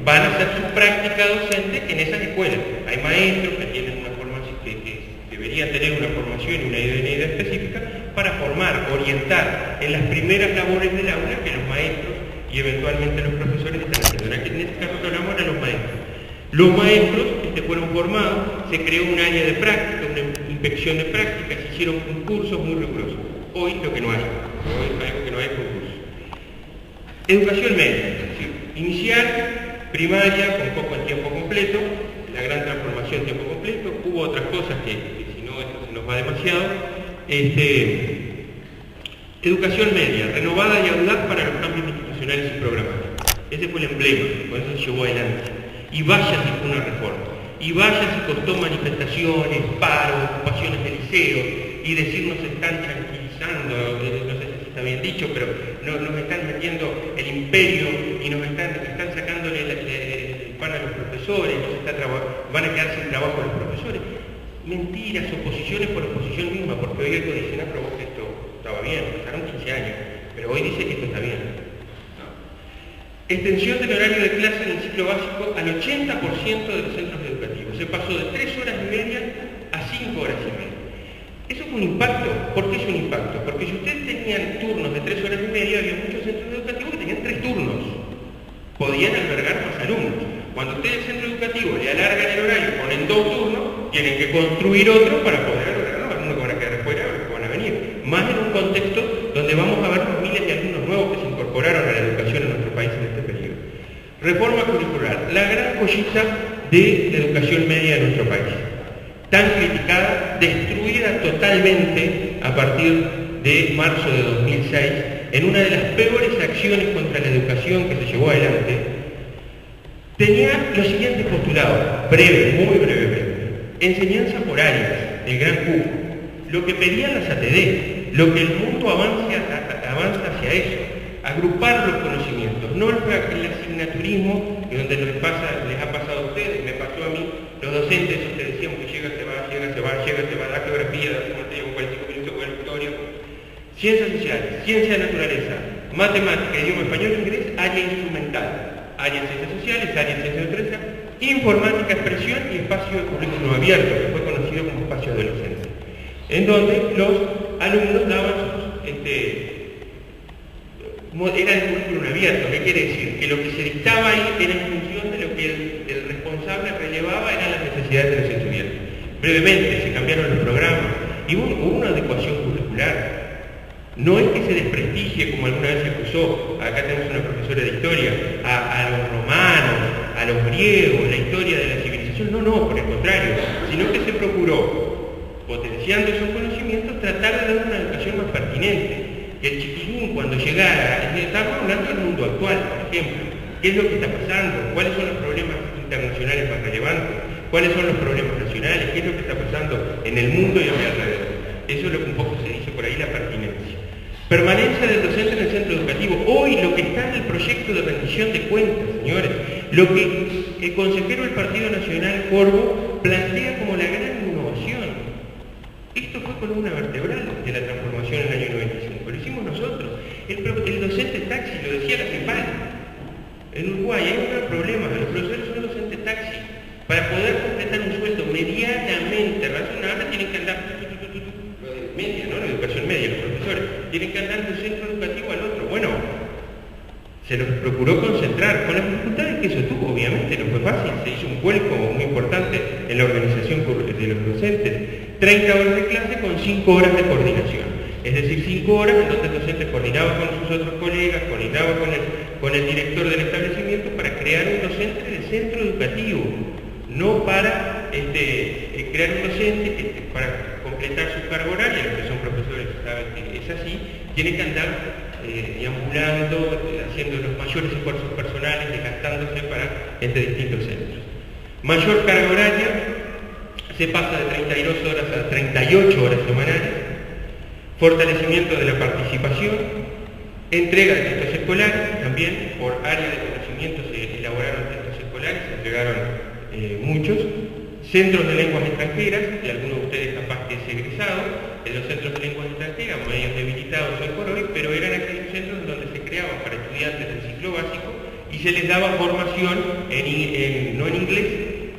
van a hacer su práctica docente en esas escuelas. Hay maestros que tienen una formación, que deberían tener una formación y una idea específica para formar, orientar en las primeras labores del aula que los maestros y eventualmente los profesores están haciendo. En este caso hablamos de los maestros. Los maestros fueron formados, se creó un área de práctica, una inspección de práctica, se hicieron concursos muy rigurosos. Hoy lo que no hay, concursos. Educación media, es decir, inicial, primaria, con poco en tiempo completo, la gran transformación en tiempo completo, hubo otras cosas que si no esto se nos va demasiado. Educación media, renovada y audaz para los cambios institucionales y programáticos. Ese fue el emblema, con eso se llevó adelante. Y vaya si fue una reforma. Y vaya si costó manifestaciones, paros, ocupaciones de liceos, y decir nos están tranquilizando, no sé si está bien dicho, pero nos están metiendo el imperio y nos están sacándole el pan a los profesores, van a quedar sin trabajo los profesores. Mentiras, oposiciones por oposición misma, porque hoy el Códice aprobó que esto estaba bien, pasaron 15 años, pero hoy dice que esto está bien. No. Extensión del horario de clase en el ciclo básico al 80% de los centros educativos. Se pasó de 3 horas y media a 5 horas y media. ¿Eso fue un impacto? ¿Por qué es un impacto? Porque si ustedes tenían turnos de 3 horas y media, había muchos centros educativos que tenían 3 turnos. Podían albergar más alumnos. Cuando ustedes el centro educativo le alargan el horario, ponen 2 turnos, tienen que construir otro para poder albergar, ¿no? Algunos que van a quedar fuera, otros que van a venir. Más en un contexto donde vamos a ver los miles de alumnos nuevos que se incorporaron a la educación en nuestro país en este periodo. Reforma curricular, la gran joyita de la educación media de nuestro país. Tan criticada, destruida totalmente a partir de marzo de 2006, en una de las peores acciones contra la educación que se llevó adelante. Tenía los siguientes postulados, muy brevemente. Enseñanza por áreas, el gran Q. Lo que pedían las ATD, lo que el mundo avanza hacia eso. Agrupar los conocimientos, no el asignaturismo, que donde les ha pasado a ustedes, me pasó a mí, los docentes, ustedes decíamos que llega, se va, da geografía, da materia con 45 minutos con historia. Ciencias sociales, ciencia de naturaleza, matemática, idioma español, inglés, área instrumental. Área de ciencias sociales, área de ciencias de naturaleza, informática, expresión y espacio de currículum abierto, que fue conocido como espacio adolescente, en donde los alumnos daban sus, era el currículum abierto. ¿Qué quiere decir? Que lo que se dictaba ahí era en función de lo que el responsable relevaba eran las necesidades de los estudiantes. Brevemente, se cambiaron los programas y hubo una adecuación curricular. No es que se desprestigie, como alguna vez se acusó, acá tenemos una profesora de historia, a los romanos, a los griegos, la historia de la civilización. No, por el contrario, sino que se procuró, potenciando esos conocimientos, tratar de dar una educación más pertinente. Que el chiquilín, cuando llegara, estamos hablando del mundo actual, por ejemplo, qué es lo que está pasando, cuáles son los problemas internacionales más relevantes, cuáles son los problemas nacionales, qué es lo que está pasando en el mundo y a mi alrededor. Eso es lo que un poco se dice por ahí, la pertinencia. Permanencia del docente en el centro educativo. Hoy lo que está en el proyecto de rendición de cuentas, señores, lo que el consejero del Partido Nacional, Corvo, plantea como la gran innovación. Esto fue columna vertebral de la transformación en el año 95. Lo hicimos nosotros. El docente taxi, lo decía la CEPAL. En Uruguay hay un gran problema. Los profesores son docentes taxi. Para poder completar un sueldo medianamente razonable tienen que andar media, ¿no? La educación media, los profesores tienen que andar de un centro educativo al otro. Bueno, se los procuró concentrar, con las dificultades que eso tuvo, obviamente, no fue fácil, se hizo un vuelco muy importante en la organización de los docentes. 30 horas de clase con 5 horas de coordinación. Es decir, 5 horas en donde el docente coordinaba con sus otros colegas, coordinaba con el director del establecimiento para crear un docente de centro educativo, no para crear un docente para completar su carga horaria. Los que son profesores saben que es así, tiene que andar deambulando, haciendo los mayores esfuerzos personales, desgastándose entre distintos centros. Mayor carga horaria, se pasa de 32 horas a 38 horas semanales. Fortalecimiento de la participación, entrega de textos escolares, también por área de conocimiento se elaboraron textos escolares, se entregaron muchos. Centros de lenguas extranjeras, y algunos de ustedes capaz que es egresado, en los centros de lenguas extranjeras, medios debilitados hoy por hoy, pero eran aquellos centros donde se creaban para estudiantes del ciclo básico y se les daba formación no en inglés,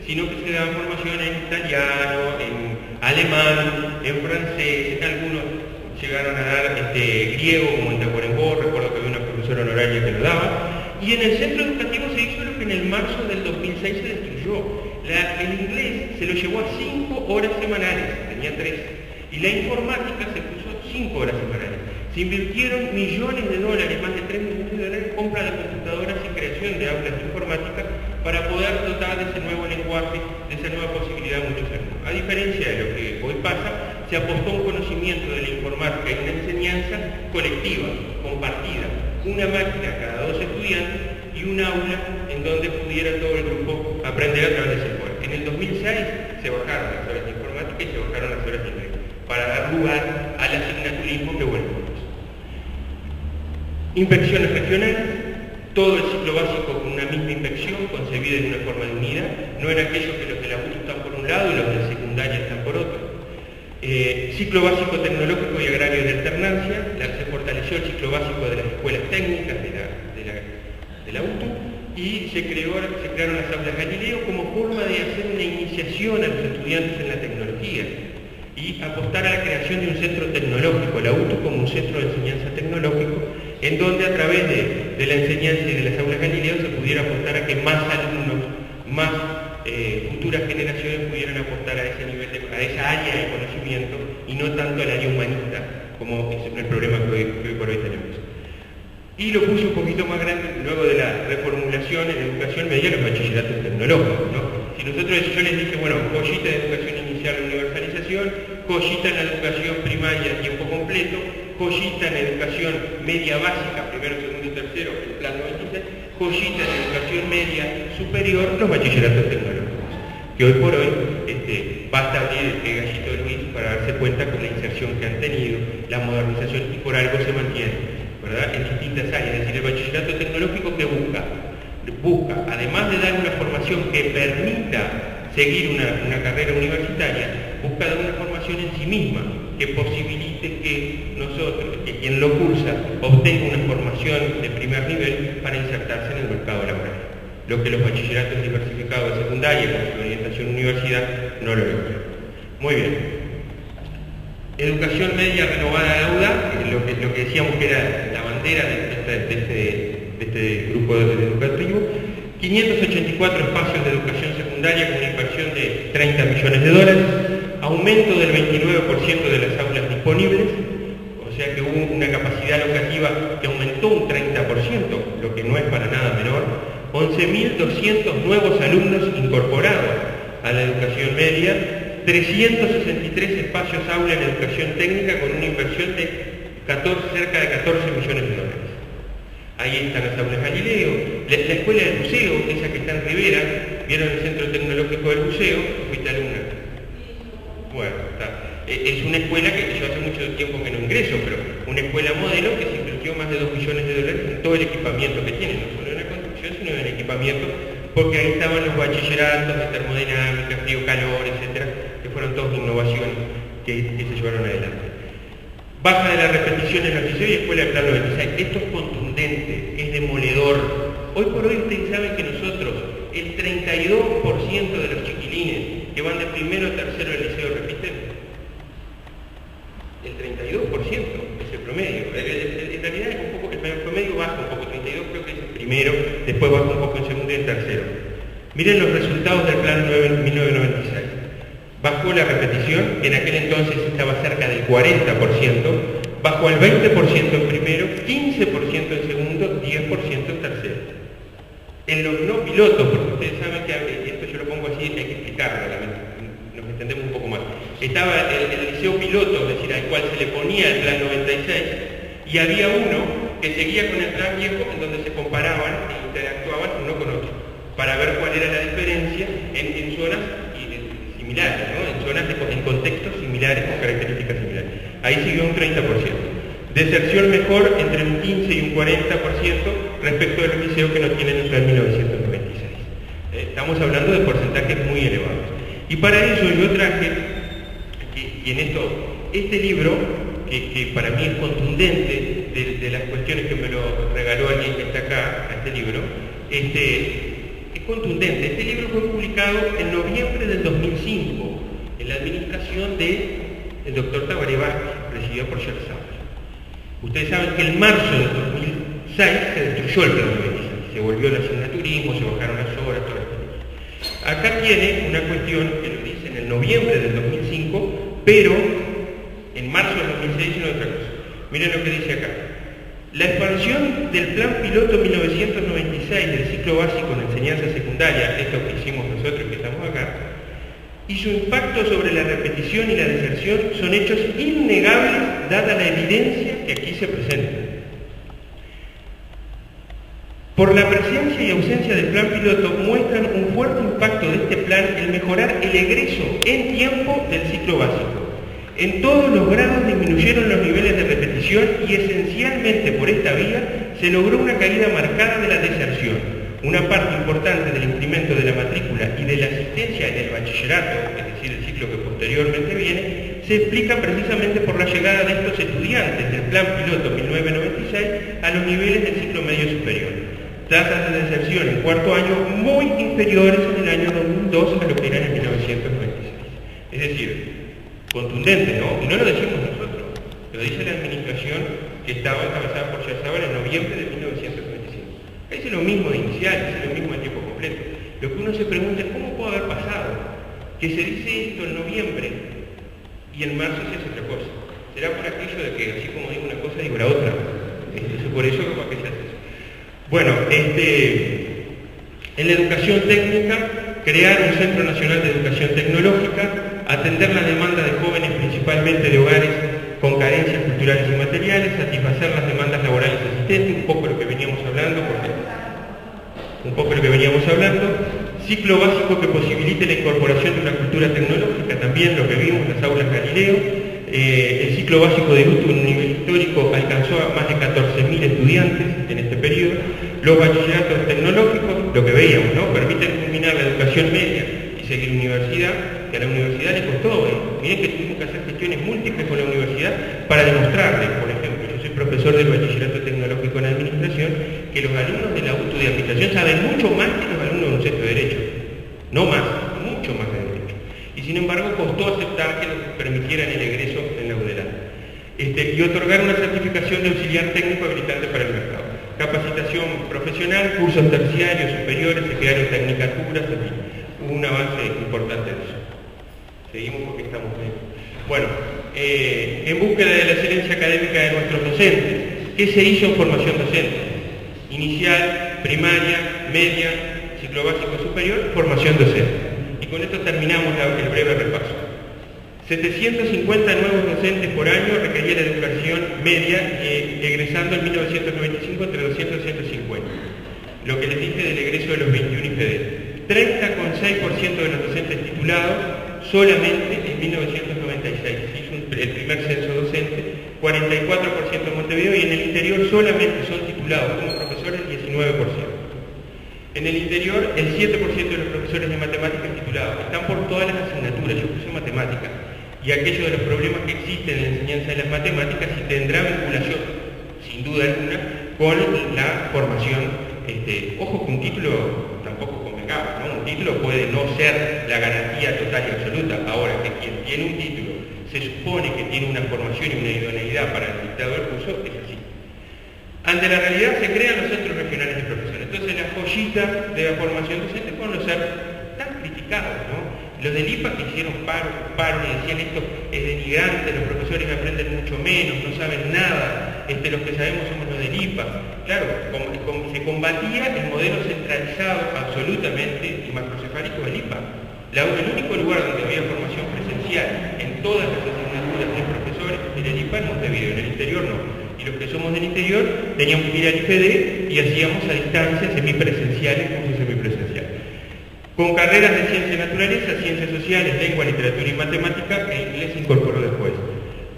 sino que se daba formación en italiano, en alemán, en francés, algunos llegaron a dar griego como en Tacuarembó, recuerdo que había una profesora honoraria que lo daba, y en el centro educativo se hizo lo que en el marzo del 2006 se destruyó. El inglés se lo llevó a 5 horas semanales, tenía 3, y la informática se puso 5 horas semanales. Se invirtieron millones de dólares, más de 3 millones de dólares en compra de computadoras y creación de aulas de informática para poder dotar de ese nuevo lenguaje, de esa nueva posibilidad a muchos alumnos. A diferencia de lo que hoy pasa, se apostó a un conocimiento de la informática y una enseñanza colectiva, compartida, una máquina cada 2 estudiantes y un aula en donde pudiera todo el grupo aprender a través de ese software. En el 2006 se bajaron las horas de informática y se bajaron las horas de inglés, para dar lugar al asignaturismo que vuelve. Inspecciones regionales, todo el ciclo básico con una misma inspección, concebida de una forma de unidad, no era aquello que los de la UTU están por un lado y los de secundaria están por otro. Ciclo básico tecnológico y agrario de alternancia, se fortaleció el ciclo básico de las escuelas técnicas de la UTU y se crearon las aulas Galileo como forma de hacer una iniciación a los estudiantes en la tecnología y apostar a la creación de un centro tecnológico, la UTU como un centro de enseñanza tecnológico, en donde a través de la enseñanza y de las aulas Galileo se pudiera apostar a que más alumnos, más futuras generaciones pudieran apostar a ese nivel, a esa área de conocimiento y no tanto al área humanista, como es el problema que hoy por hoy tenemos. Y lo puse un poquito más grande, luego de la reformulación en educación media, los bachilleratos tecnológicos, ¿no? Si yo les dije, bueno, joyita de educación inicial, universalización, joyita en la educación primaria a tiempo completo, joyita en educación media básica, primero, segundo y tercero, el plan 96, joyita en educación media superior, los bachilleratos tecnológicos, que hoy por hoy basta abrir el gallito de Luis para darse cuenta con la inserción que han tenido, la modernización, y por algo se mantiene, ¿verdad?, en distintas áreas. Es decir, el bachillerato tecnológico que busca, además de dar una formación que permita seguir una carrera universitaria, busca dar una formación en sí misma, que posibilite que quien lo cursa obtenga una formación de primer nivel para insertarse en el mercado laboral. Lo que los bachilleratos diversificados de secundaria con su orientación universidad no lo logran. Muy bien. Educación media renovada de AUDA, lo que decíamos que era la bandera de este grupo educativo. 584 espacios de educación secundaria con una inversión de $30 millones, aumento del 29% de las aulas disponibles, o sea que hubo una capacidad locativa que aumentó un 30%, lo que no es para nada menor. 11.200 nuevos alumnos incorporados a la educación media, 363 espacios aula en educación técnica con una inversión de cerca de $14 millones. Ahí están las aulas Galileo, la escuela del buceo, esa que está en Rivera, ¿vieron el centro tecnológico del buceo? ¿Fuiste alumna? Bueno, está. Es una escuela que yo hace mucho tiempo que no ingreso, pero una escuela modelo que se invirtió más de $2 millones en todo el equipamiento que tiene, no solo en la construcción, sino en el equipamiento, porque ahí estaban los bachilleratos de termodinámica, frío, calor, etcétera, que fueron todas innovaciones que se llevaron adelante. Baja de la repetición en los liceos y escuela de plan 96. Esto es contundente, es demoledor. Hoy por hoy ustedes saben que nosotros, el 32% de los chiquilines que van de primero a tercero del liceo repiten. El 32% es el promedio. En realidad es un poco, el promedio baja un poco, 32 creo que es el primero, después baja un poco en segundo y en tercero. Miren los resultados del plan 1996. Bajó la repetición, en aquel entonces estaba cerca del 40%, bajó al 20% en primero, 15% en segundo, 10% en tercero. En los no pilotos, porque ustedes saben que esto yo lo pongo así, hay que explicarlo, nos entendemos un poco más. Estaba el liceo piloto, es decir, al cual se le ponía el plan 96, y había uno que seguía con el plan viejo en donde se comparaban e interactuaban uno con otro, para ver cuál era la diferencia en zonas similares, ¿no? En contextos similares, con características similares. Ahí siguió un 30%. Deserción mejor entre un 15 y un 40% respecto de los liceos que no tienen el plan 1996. Estamos hablando de porcentajes muy elevados. Y para eso yo traje, y en esto, este libro, que para mí es contundente de las cuestiones que me lo regaló alguien que está acá, a este libro, es contundente. Este libro fue publicado en noviembre del 2005 en la administración del doctor Tabaré Vázquez, presidido por Jeff Sandler. Ustedes saben que en marzo del 2006 se destruyó el plan 96, se volvió el asignaturismo, se bajaron las horas, todo esto. Acá tiene una cuestión que lo dice en el noviembre del 2005, pero en marzo del 2006 no es otra cosa. Miren lo que dice acá. La expansión del Plan Piloto 1996 del ciclo básico en enseñanza secundaria, esto que hicimos nosotros que estamos acá, y su impacto sobre la repetición y la deserción son hechos innegables dada la evidencia que aquí se presenta. Por la presencia y ausencia del plan piloto muestran un fuerte impacto de este plan el mejorar el egreso en tiempo del ciclo básico. En todos los grados disminuyeron los niveles de repetición y esencialmente por esta vía se logró una caída marcada de la deserción. Una parte importante del incremento de la matrícula y de la asistencia en el bachillerato, es decir, el ciclo que posteriormente viene, se explica precisamente por la llegada de estos estudiantes del plan piloto 1996 a los niveles del ciclo medio superior. Tasas de deserción en cuarto año muy inferiores en el año 2002 a lo que eran en 1996. Es decir, contundente, ¿no? Y no lo decimos nosotros, lo dice la administración que estaba encabezada por Chazabal en noviembre de 1995. Es lo mismo de inicial, es lo mismo de tiempo completo. Lo que uno se pregunta es cómo puede haber pasado que se dice esto en noviembre y en marzo se hace otra cosa. Será por aquello de que así como digo una cosa digo la otra. Por eso capaz que se hace eso. Bueno, en la educación técnica, crear un Centro Nacional de Educación Tecnológica, atender la demanda de jóvenes principalmente de hogares con carencias culturales y materiales, satisfacer las demandas laborales existentes, un poco lo que veníamos hablando, ciclo básico que posibilite la incorporación de una cultura tecnológica, también lo que vimos en las aulas Galileo. El ciclo básico de UTU en un nivel histórico alcanzó a más de 14.000 estudiantes en este periodo. Los bachilleratos tecnológicos, lo que veíamos, ¿no? Permiten culminar la educación media y seguir universidad, que a la universidad le costó. Miren que tuvimos que hacer gestiones múltiples con la universidad para demostrarle, por ejemplo, yo soy profesor del bachillerato tecnológico en administración, que los alumnos de la UTU de administración saben mucho más que los alumnos de un centro de derecho. No más, mucho más de derecho. Y sin embargo costó aceptar que nos permitieran el egreso en la UDELA. Y otorgar una certificación de auxiliar técnico habilitante para el mercado. Capacitación profesional, cursos terciarios, superiores, se crearon tecnicaturas, en fin, hubo un avance importante en eso. Seguimos porque estamos bien. Bueno, en búsqueda de la excelencia académica de nuestros docentes, ¿qué se hizo en formación docente? Inicial, primaria, media, ciclo básico superior, formación docente. Y con esto terminamos el breve repaso. 750 nuevos docentes por año requería la educación media, egresando en 1995 entre 200 y 150. Lo que les dije del egreso de los 21 IFEDEL. 30,6% de los docentes titulados solamente en 1996. Se hizo el primer censo docente, 44% en Montevideo, y en el interior solamente son titulados como profesores el 19%. En el interior, el 7% de los profesores de matemáticas titulados están por todas las asignaturas. Yo puse matemáticas. Y aquello de los problemas que existen en la enseñanza de las matemáticas y tendrá vinculación, sin duda alguna, con la formación. Ojo que un título tampoco convengamos, ¿no? Un título puede no ser la garantía total y absoluta. Ahora, que quien tiene un título se supone que tiene una formación y una idoneidad para el dictado del curso, es así. Ante la realidad se crean los centros regionales de profesores. Entonces la joyita de la formación docente fueron los ser tan criticados, ¿no? Los del IPA que hicieron paro y decían esto es denigrante, los profesores aprenden mucho menos, no saben nada, los que sabemos somos los del IPA. Claro, se combatía el modelo centralizado absolutamente y macrocefálico del IPA. El único lugar donde había formación presencial en todas las asignaturas de profesores era el IPA en Montevideo, en el interior no. Y los que somos del interior teníamos que ir al IFED y hacíamos a distancia semipresenciales, cursos semipresenciales. Con carreras de ciencia y naturaleza, ciencias sociales, lengua, literatura y matemática, el inglés se incorporó después.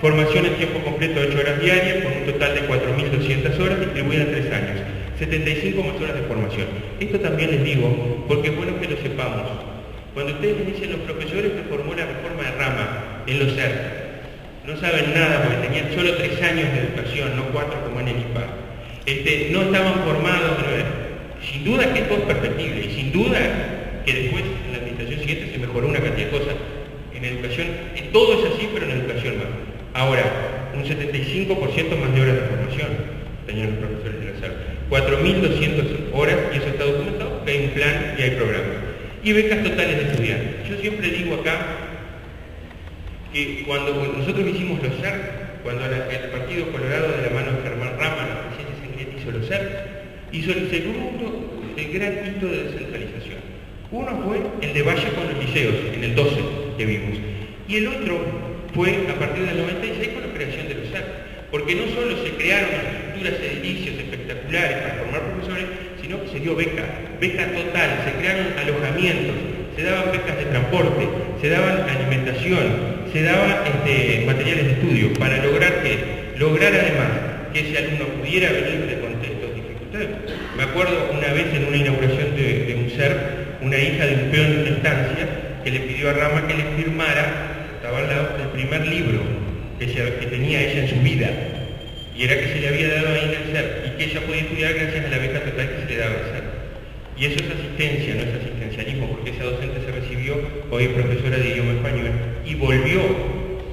Formación en tiempo completo de 8 horas diarias, con un total de 4.200 horas distribuidas en 3 años. 75 más horas de formación. Esto también les digo, porque es bueno que lo sepamos. Cuando ustedes me dicen los profesores que formó la reforma de Rama en los CER, no saben nada porque tenían solo 3 años de educación, no 4 como en el IPA. No estaban formados, sin duda que esto es perfectible y sin duda que después en la administración siguiente se mejoró una cantidad de cosas. En educación, todo es así, pero en educación más. Ahora, un 75% más de horas de formación tenían los profesores de la SAR. 4.200 horas, y eso está documentado, que hay un plan y hay programas. Y becas totales de estudiantes. Yo siempre digo acá que cuando nosotros hicimos los CER, cuando el Partido Colorado de la mano de Germán Rama, la presidencia sangrienta, hizo los CER, hizo el segundo, el gran hito de descentralización. Uno fue el de Valle con los liceos, en el 12 que vimos. Y el otro fue a partir del 96 con la creación de los SAC. Porque no solo se crearon estructuras, edificios espectaculares para formar profesores, sino que se dio beca total, se crearon alojamientos, se daban becas de transporte, se daban alimentación, se daban materiales de estudio, para lograr además que ese alumno pudiera venir de contextos dificultades. Me acuerdo una vez en una inauguración de un CERP, una hija de un peón de una estancia que le pidió a Rama que le firmara, estaba al lado del primer libro que tenía ella en su vida, y era que se le había dado ahí en el CERP, y que ella podía estudiar gracias a la beca total que se le daba al CERP. Y eso es asistencia, no es asistencialismo, porque esa docente se recibió, hoy es profesora de idioma español, y volvió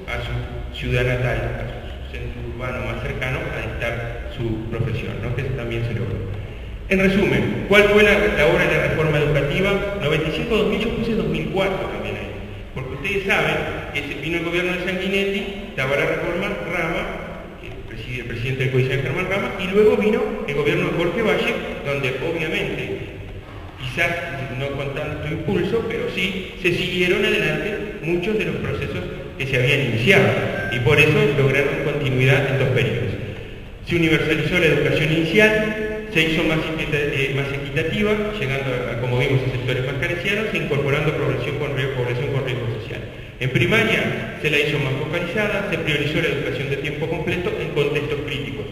a su ciudad natal, a su centro urbano más cercano, a dictar su profesión, ¿no? Que eso también se logró. En resumen, ¿cuál fue la obra de la reforma educativa? 95-2000, yo puse 2004 también ahí, porque ustedes saben que vino el gobierno de Sanguinetti, estaba la reforma Rama, el presidente del Códice Germán Rama, y luego vino el gobierno de Jorge Valle, donde obviamente, quizás no con tanto impulso, pero sí se siguieron adelante muchos de los procesos que se habían iniciado, y por eso lograron continuidad en 2 periodos. Se universalizó la educación inicial, se hizo más equitativa, llegando como vimos, a sectores más carecianos, e incorporando población con riesgo social. En primaria se la hizo más focalizada, se priorizó la educación de tiempo completo en contextos críticos,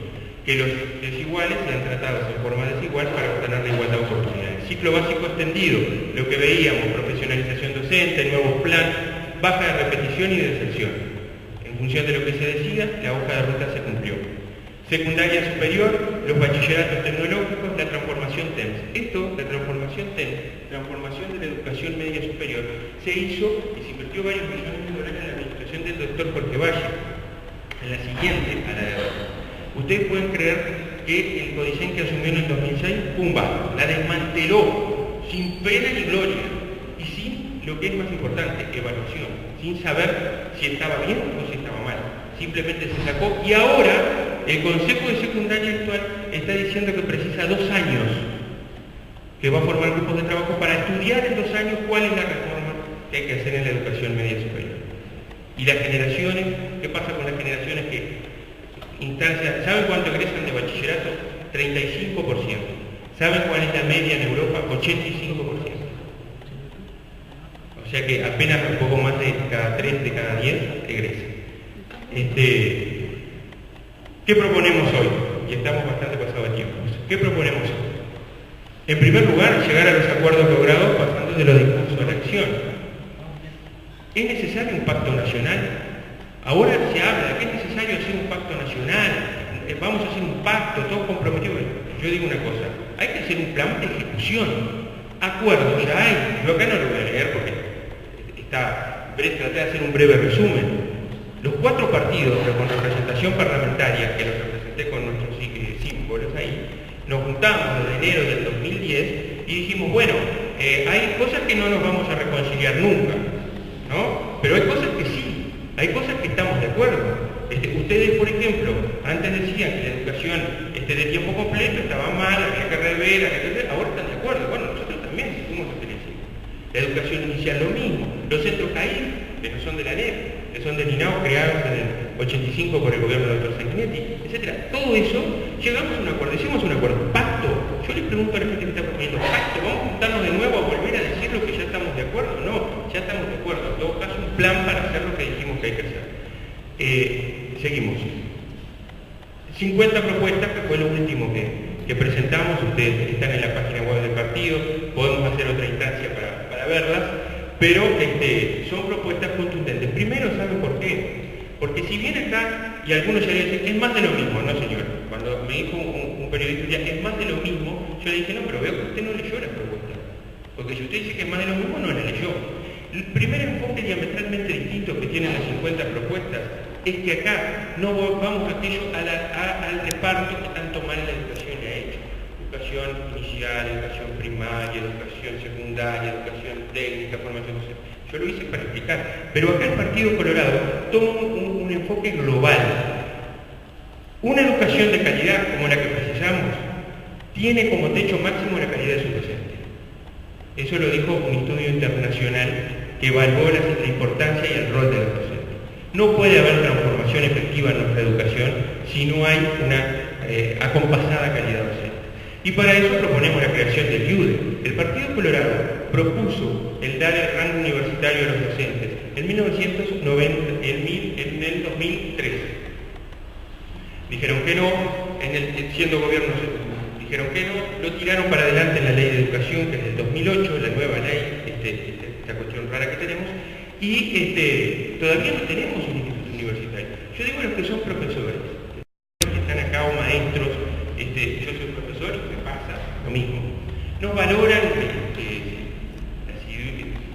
que los desiguales sean tratados en forma desigual para obtener la igualdad de oportunidades. Ciclo básico extendido, lo que veíamos, profesionalización docente, nuevos planes, baja de repetición y de deserción. En función de lo que se decida, la hoja de ruta se cumplió. Secundaria superior, los bachilleratos tecnológicos, la transformación TEMS. Esto, la transformación TEMS, transformación de la educación media superior, se hizo y se invirtió varios millones de dólares en la administración del doctor Jorge Valle. En la siguiente, a la de ahora. Ustedes pueden creer que el Codicen que asumió en el 2006, ¡pumba!, la desmanteló, sin pena ni gloria, y sin lo que es más importante, evaluación, sin saber si estaba bien o si estaba mal. Simplemente se sacó, y ahora el Consejo de Secundaria actual está diciendo que precisa 2 años, que va a formar grupos de trabajo para estudiar en 2 años cuál es la reforma que hay que hacer en la educación media superior. Y las generaciones, ¿qué pasa con las generaciones que instancias? ¿Saben cuánto egresan de bachillerato? 35%. ¿Saben cuál es la media en Europa? 85%. O sea que apenas un poco más de cada 3 de cada 10 egresan. ¿Qué proponemos hoy? Y estamos bastante pasados de tiempo. ¿Qué proponemos hoy? En primer lugar, llegar a los acuerdos logrados pasando de los discursos a la acción. ¿Es necesario un pacto nacional? Ahora se habla de que es necesario hacer un pacto nacional, vamos a hacer un pacto, todos comprometidos. Yo digo una cosa, hay que hacer un plan de ejecución. Acuerdos ya hay, yo acá no lo voy a leer porque traté de hacer un breve resumen. Los 4 partidos, pero con representación parlamentaria, que los representé con nuestros símbolos ahí, nos juntamos desde enero del 2010 y dijimos, bueno, hay cosas que no nos vamos a reconciliar nunca, ¿no? Pero hay cosas que sí, hay cosas que estamos de acuerdo. Ustedes, por ejemplo, antes decían que la educación de tiempo completo estaba mal, había que rever, ahora están de acuerdo. Bueno, nosotros también fuimos lo que decimos. La educación inicial lo mismo, los centros CAIF, que no son de la NEP, que son del INAO, creados en el 85 por el gobierno del Dr. Sanguinetti, etc. Todo eso, llegamos a un acuerdo, hicimos un acuerdo, pacto. Yo les pregunto a la gente que está proponiendo, pacto, ¿vamos a juntarnos de nuevo a volver a decir lo que ya estamos de acuerdo? No, ya estamos de acuerdo. En todo caso, un plan para hacer lo que dijimos que hay que hacer. Seguimos. 50 propuestas, que fue lo último que presentamos, ustedes están en la página web del partido, podemos hacer otra instancia para verlas, pero son propuestas contundentes. Primero, ¿saben por qué? Porque si viene acá, y algunos ya le dicen, es más de lo mismo, no señor. Cuando me dijo un periodista, ya es más de lo mismo, yo le dije, no, pero veo que usted no leyó la propuesta. Porque si usted dice que es más de lo mismo, no la leyó. El primer enfoque diametralmente distinto que tienen las 50 propuestas es que acá no vamos aquello al reparto que tanto mal la educación le ha hecho. Educación inicial, educación primaria, educación secundaria, educación técnica, formación social. Yo lo hice para explicar. Pero acá el Partido Colorado toma un enfoque global. Una educación de calidad como la que precisamos tiene como techo máximo la calidad de sus docentes. Eso lo dijo un estudio internacional que evaluó la importancia y el rol de los docentes. No puede haber transformación efectiva en nuestra educación si no hay una acompasada calidad docente. Y para eso proponemos la creación del IUDE. El Partido Colorado propuso el dar el rango universitario a los docentes en 2003. Dijeron que no, siendo gobiernos dijeron que no, lo tiraron para adelante en la ley de educación, que es del 2008, la nueva ley, esta cuestión rara que tenemos, y todavía no tenemos un instituto universitario. Yo digo a los que son profesores, que están acá o maestros, yo soy profesor y me pasa lo mismo. Nos valoran,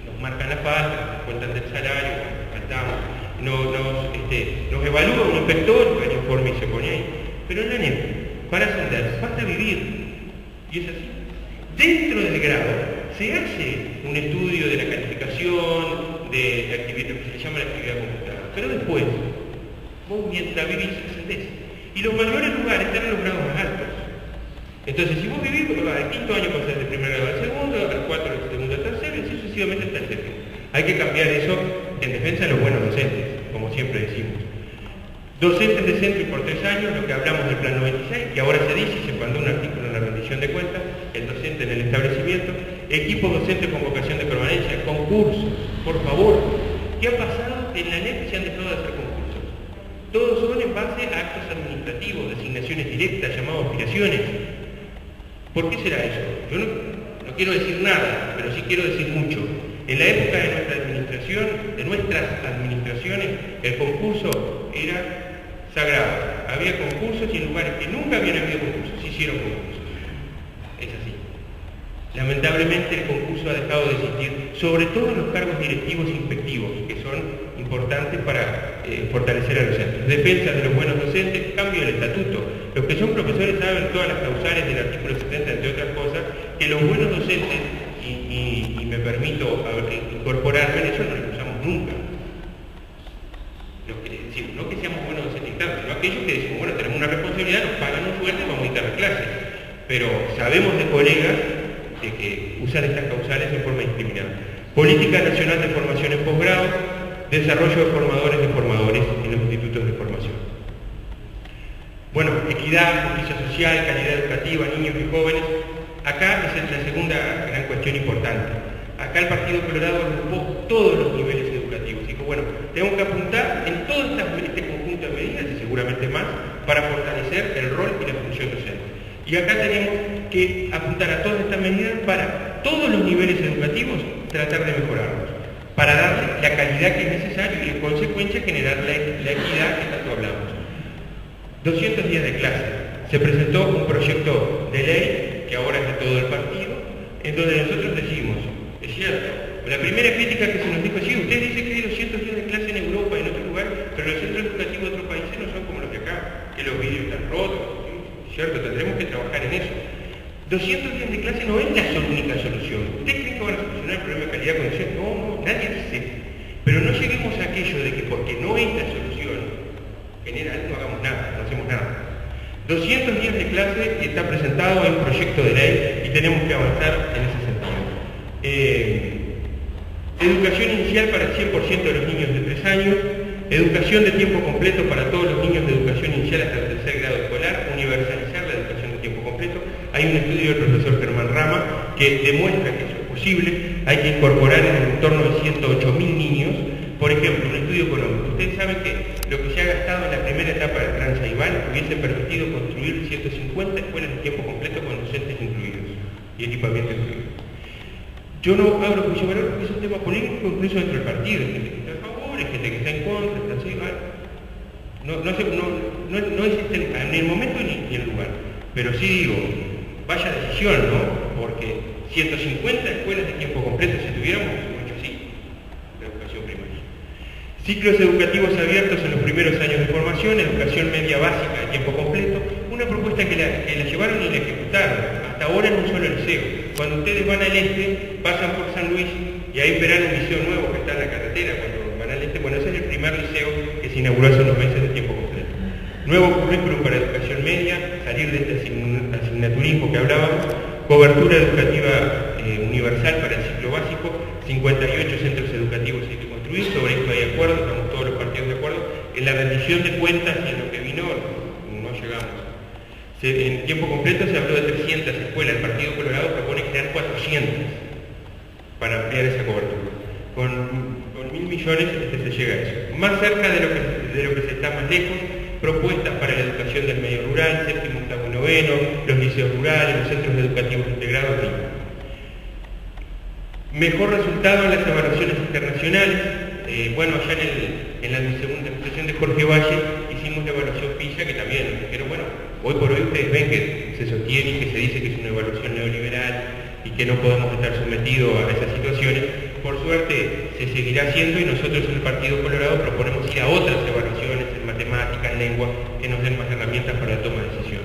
nos marcan la falta, nos cuentan del salario, faltamos, nos evalúa un inspector, el informe se pone ahí, pero en la NEP, para ascender, basta vivir, y es así. Dentro del grado se hace un estudio de la calificación, de la actividad, que se llama la actividad computada, pero después, vos mientras vivís, ascendés. Y los mayores lugares están en los grados más altos. Entonces, si vos vivís, al quinto año pasás del primer grado al segundo, al cuarto del segundo al tercero, y así sucesivamente hasta el séptimo. Hay que cambiar eso en defensa de los buenos docentes, como siempre decimos. Docentes decentes por 3 años, lo que hablamos del Plan 96, que ahora se dice, y se mandó un artículo en la rendición de cuentas, el docente en el establecimiento, equipos docentes con vocación de permanencia, concursos, por favor. ¿Qué ha pasado? En la NEP se han dejado de hacer concursos. Todos son en base a actos administrativos, designaciones directas, llamados aspiraciones. ¿Por qué será eso? Yo no quiero decir nada, pero sí quiero decir mucho. En la época de nuestra administración, de nuestras administraciones, el concurso era sagrado. Había concursos y en lugares que nunca habían habido concursos, se hicieron concursos. Es así. Lamentablemente el concurso ha dejado de existir, sobre todo en los cargos directivos e inspectivos, que son importantes para fortalecer a los centros. Defensa de los buenos docentes, cambio del estatuto. Los que son profesores saben todas las causales del artículo 70, entre otras cosas, que los buenos docentes, y me permito incorporarme en eso, no lo usamos nunca. No que seamos buenos docentes, sino aquellos que decimos, bueno, tenemos una responsabilidad, nos pagan un sueldo y vamos a dictar las clases. Pero sabemos de colegas de que usan estas causales en forma indiscriminada. Política Nacional de Formación en Posgrado, desarrollo de formadores en los institutos de formación. Bueno, equidad, justicia social, calidad educativa, niños y jóvenes. Acá es la segunda gran cuestión importante. Acá el Partido Colorado agrupó todos los niveles educativos. Dijo, bueno, tenemos que apuntar en todo este conjunto de medidas, y seguramente más, para fortalecer el rol y la función docente. Y acá tenemos que apuntar a todas estas medidas para todos los niveles educativos tratar de mejorarlos, para darle la calidad que es necesaria y en consecuencia generar la equidad que tanto hablamos. 200 días de clase. Se presentó un proyecto de ley, que ahora es de todo el partido, en donde nosotros decimos, es cierto, la primera crítica que se nos dijo, sí, usted dice que hay 200 días de clase en Europa y en otro lugar, pero los centros educativos de otros países no son como los de acá, que los vídeos están rotos, ¿sí? ¿Cierto? Tendremos que trabajar en eso. 200 días de clase no es la única solución. ¿Usted cree que van a solucionar el problema de calidad con eso? No, nadie dice. Pero no lleguemos a aquello de que porque no es la solución general, no hagamos nada, no hacemos nada. 200 días de clase está presentado en proyecto de ley y tenemos que avanzar en ese sentido. Educación inicial para el 100% de los niños de 3 años, educación de tiempo completo para todos los niños de educación inicial hasta el tercer grado escolar, universalizar la educación de tiempo completo. Hay un estudio del profesor Germán Rama que demuestra que eso es posible. Hay que incorporar en el entorno de 108.000 niños. Por ejemplo, un estudio económico. Ustedes saben que lo que se ha gastado en la primera etapa del Plan Saibal hubiese permitido construir 150 escuelas de tiempo completo con docentes incluidos y equipamiento incluido. Yo no abro juicio de valor porque es un tema político incluso dentro del partido. Hay gente que está a favor, hay gente que está en contra, el Plan Saibal. No existe en el momento ni en el lugar. Pero sí digo, vaya decisión, ¿no? Porque 150 escuelas de tiempo completo, si tuviéramos, mucho así, la educación primaria. Ciclos educativos abiertos en los primeros años de formación, educación media básica de tiempo completo, una propuesta que la llevaron y la ejecutaron, hasta ahora en un solo liceo. Cuando ustedes van al este, pasan por San Luis y ahí verán un liceo nuevo que está en la carretera. Cuando van al este, bueno, ese es el primer liceo que se inauguró hace unos meses de tiempo completo. Nuevo currículum para educación media, salir de este asignaturismo que hablábamos, cobertura educativa universal para el ciclo básico, 58 centros educativos hay que construir, sobre esto hay acuerdo, estamos todos los partidos de acuerdo. En la rendición de cuentas y en lo que vino no llegamos. En tiempo completo se habló de 300 escuelas, el Partido Colorado propone crear 400 para ampliar esa cobertura. Con 1.000 millones se llega a eso. Más cerca de lo que se está más lejos, propuestas para la educación del medio rural, séptimo, octavo y noveno, los liceos rurales, los centros educativos integrados. Mejor resultado en las evaluaciones internacionales. Allá en la segunda administración de Jorge Valle hicimos la evaluación PISA, que también nos dijeron, hoy por hoy ustedes ven que se sostiene y que se dice que es una evaluación neoliberal y que no podemos estar sometidos a esas situaciones. Por suerte se seguirá haciendo y nosotros en el Partido Colorado proponemos ir a otras evaluaciones en matemáticas, en lengua, que nos den más herramientas para la toma de decisión.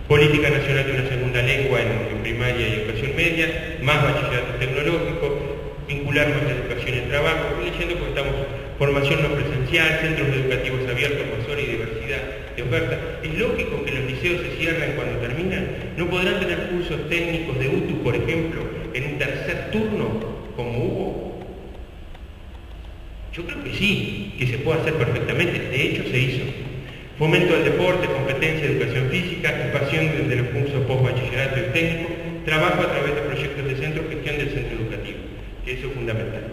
Política nacional de una segunda lengua en primaria y educación media, más bachillerato tecnológico, vincular más la educación y el trabajo. Estoy leyendo porque estamos formación no presencial, centros educativos abiertos, más horas y diversidad de oferta. Es lógico que los liceos se cierran cuando terminan. No podrán tener cursos técnicos de UTU, por ejemplo, en un tercer turno, como hubo. Yo creo que sí, que se puede hacer perfectamente. De hecho, se hizo. Fomento del deporte, competencia, educación física, expansión de los cursos post-bachillerato y técnico, trabajo a través de proyectos de centro, gestión del centro educativo, que eso es fundamental.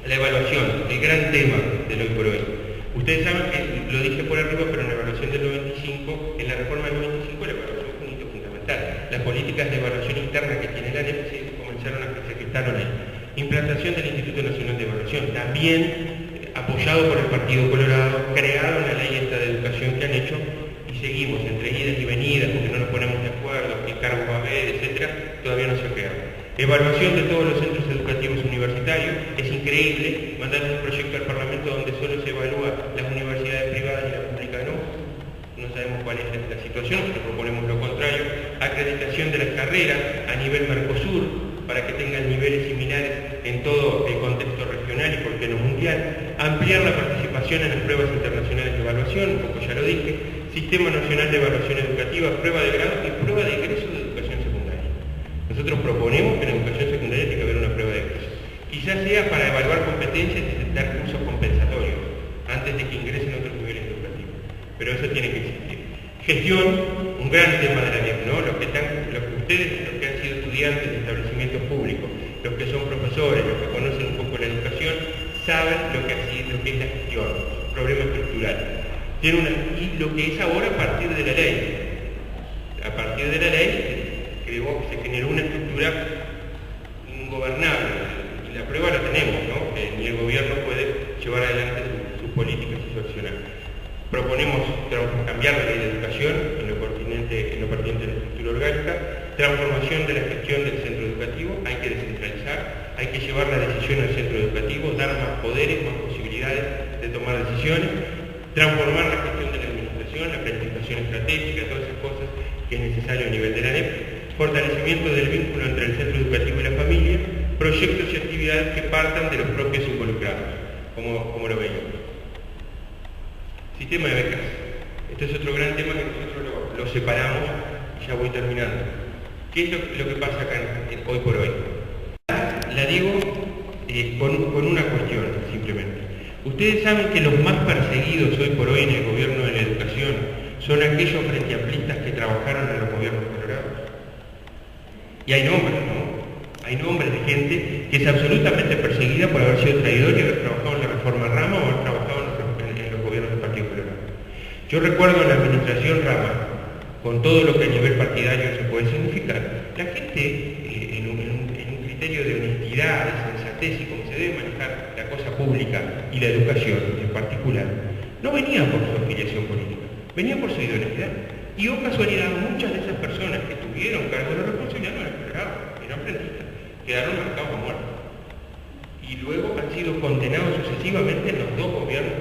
La evaluación, el gran tema del hoy por hoy. Ustedes saben que, lo dije por arriba, pero en la evaluación del 95, en la reforma del 95, la evaluación fue un hito fundamental. Las políticas de evaluación interna que tiene la ANEP se gestaron ahí. Implantación del Instituto Nacional de Evaluación, también apoyado por el Partido Colorado, crearon la ley esta de educación que han hecho y seguimos entre idas y venidas porque no nos ponemos de acuerdo, qué cargos va a haber, etcétera, todavía no se ha creado. Evaluación de todos los centros educativos universitarios, es increíble mandar un proyecto al Parlamento donde solo se evalúa las universidades privadas y la pública no sabemos cuál es la situación, nosotros proponemos lo contrario. Acreditación de las carreras a nivel Mercosur, para que tengan niveles similares en todo el contexto regional y por qué no mundial, ampliar la participación en las pruebas internacionales de evaluación, un poco ya lo dije, Sistema Nacional de Evaluación Educativa, prueba de grado y prueba de ingreso de educación secundaria. Nosotros proponemos que en educación secundaria tiene que haber una prueba de ingreso. Quizás sea para evaluar competencias y dar cursos compensatorios, antes de que ingresen a otros niveles educativos. Pero eso tiene que existir. Gestión, un gran tema de la ANEP, ¿no? Los que han sido estudiantes de establecimientos públicos, los que son profesores, los que conocen un poco la educación, saben lo que es la gestión, problema estructural. Y lo que es ahora a partir de la ley. A partir de la ley se generó una estructura ingobernable, y la prueba la tenemos, ¿no? Que ni el gobierno puede llevar adelante sus políticas y su accionar. Proponemos cambiar la ley de educación en lo pertinente de la estructura orgánica, transformación de la gestión del centro educativo, hay que descentralizar, hay que llevar la decisión al centro educativo, dar más poderes, más posibilidades de tomar decisiones, transformar la gestión de la administración, la planificación estratégica, todas esas cosas que es necesario a nivel de la ANEP, fortalecimiento del vínculo entre el centro educativo y la familia, proyectos y actividades que partan de los propios involucrados, como lo veíamos. Sistema de becas. Este es otro gran tema que nosotros lo separamos y ya voy terminando. ¿Qué es lo que pasa acá hoy por hoy? La digo con una cuestión, simplemente. Ustedes saben que los más perseguidos hoy por hoy en el gobierno de la educación son aquellos frente amplistas que trabajaron en los gobiernos colorados. Y hay nombres, ¿no? Hay nombres de gente que es absolutamente perseguida por haber sido traidor y haber trabajado en la reforma Rama o haber trabajado en los gobiernos del Partido Colorado. Yo recuerdo en la administración Rama, con todo lo que a nivel partidario se puede significar, la gente en un criterio de honestidad, de sensatez y como se debe manejar la cosa pública y la educación en particular, no venía por su afiliación política, venía por su idoneidad. Y oh casualidad, muchas de esas personas que tuvieron cargo de responsabilidad no eran colorados, eran aprendizajes, quedaron marcados a muerte. Y luego han sido condenados sucesivamente en los dos gobiernos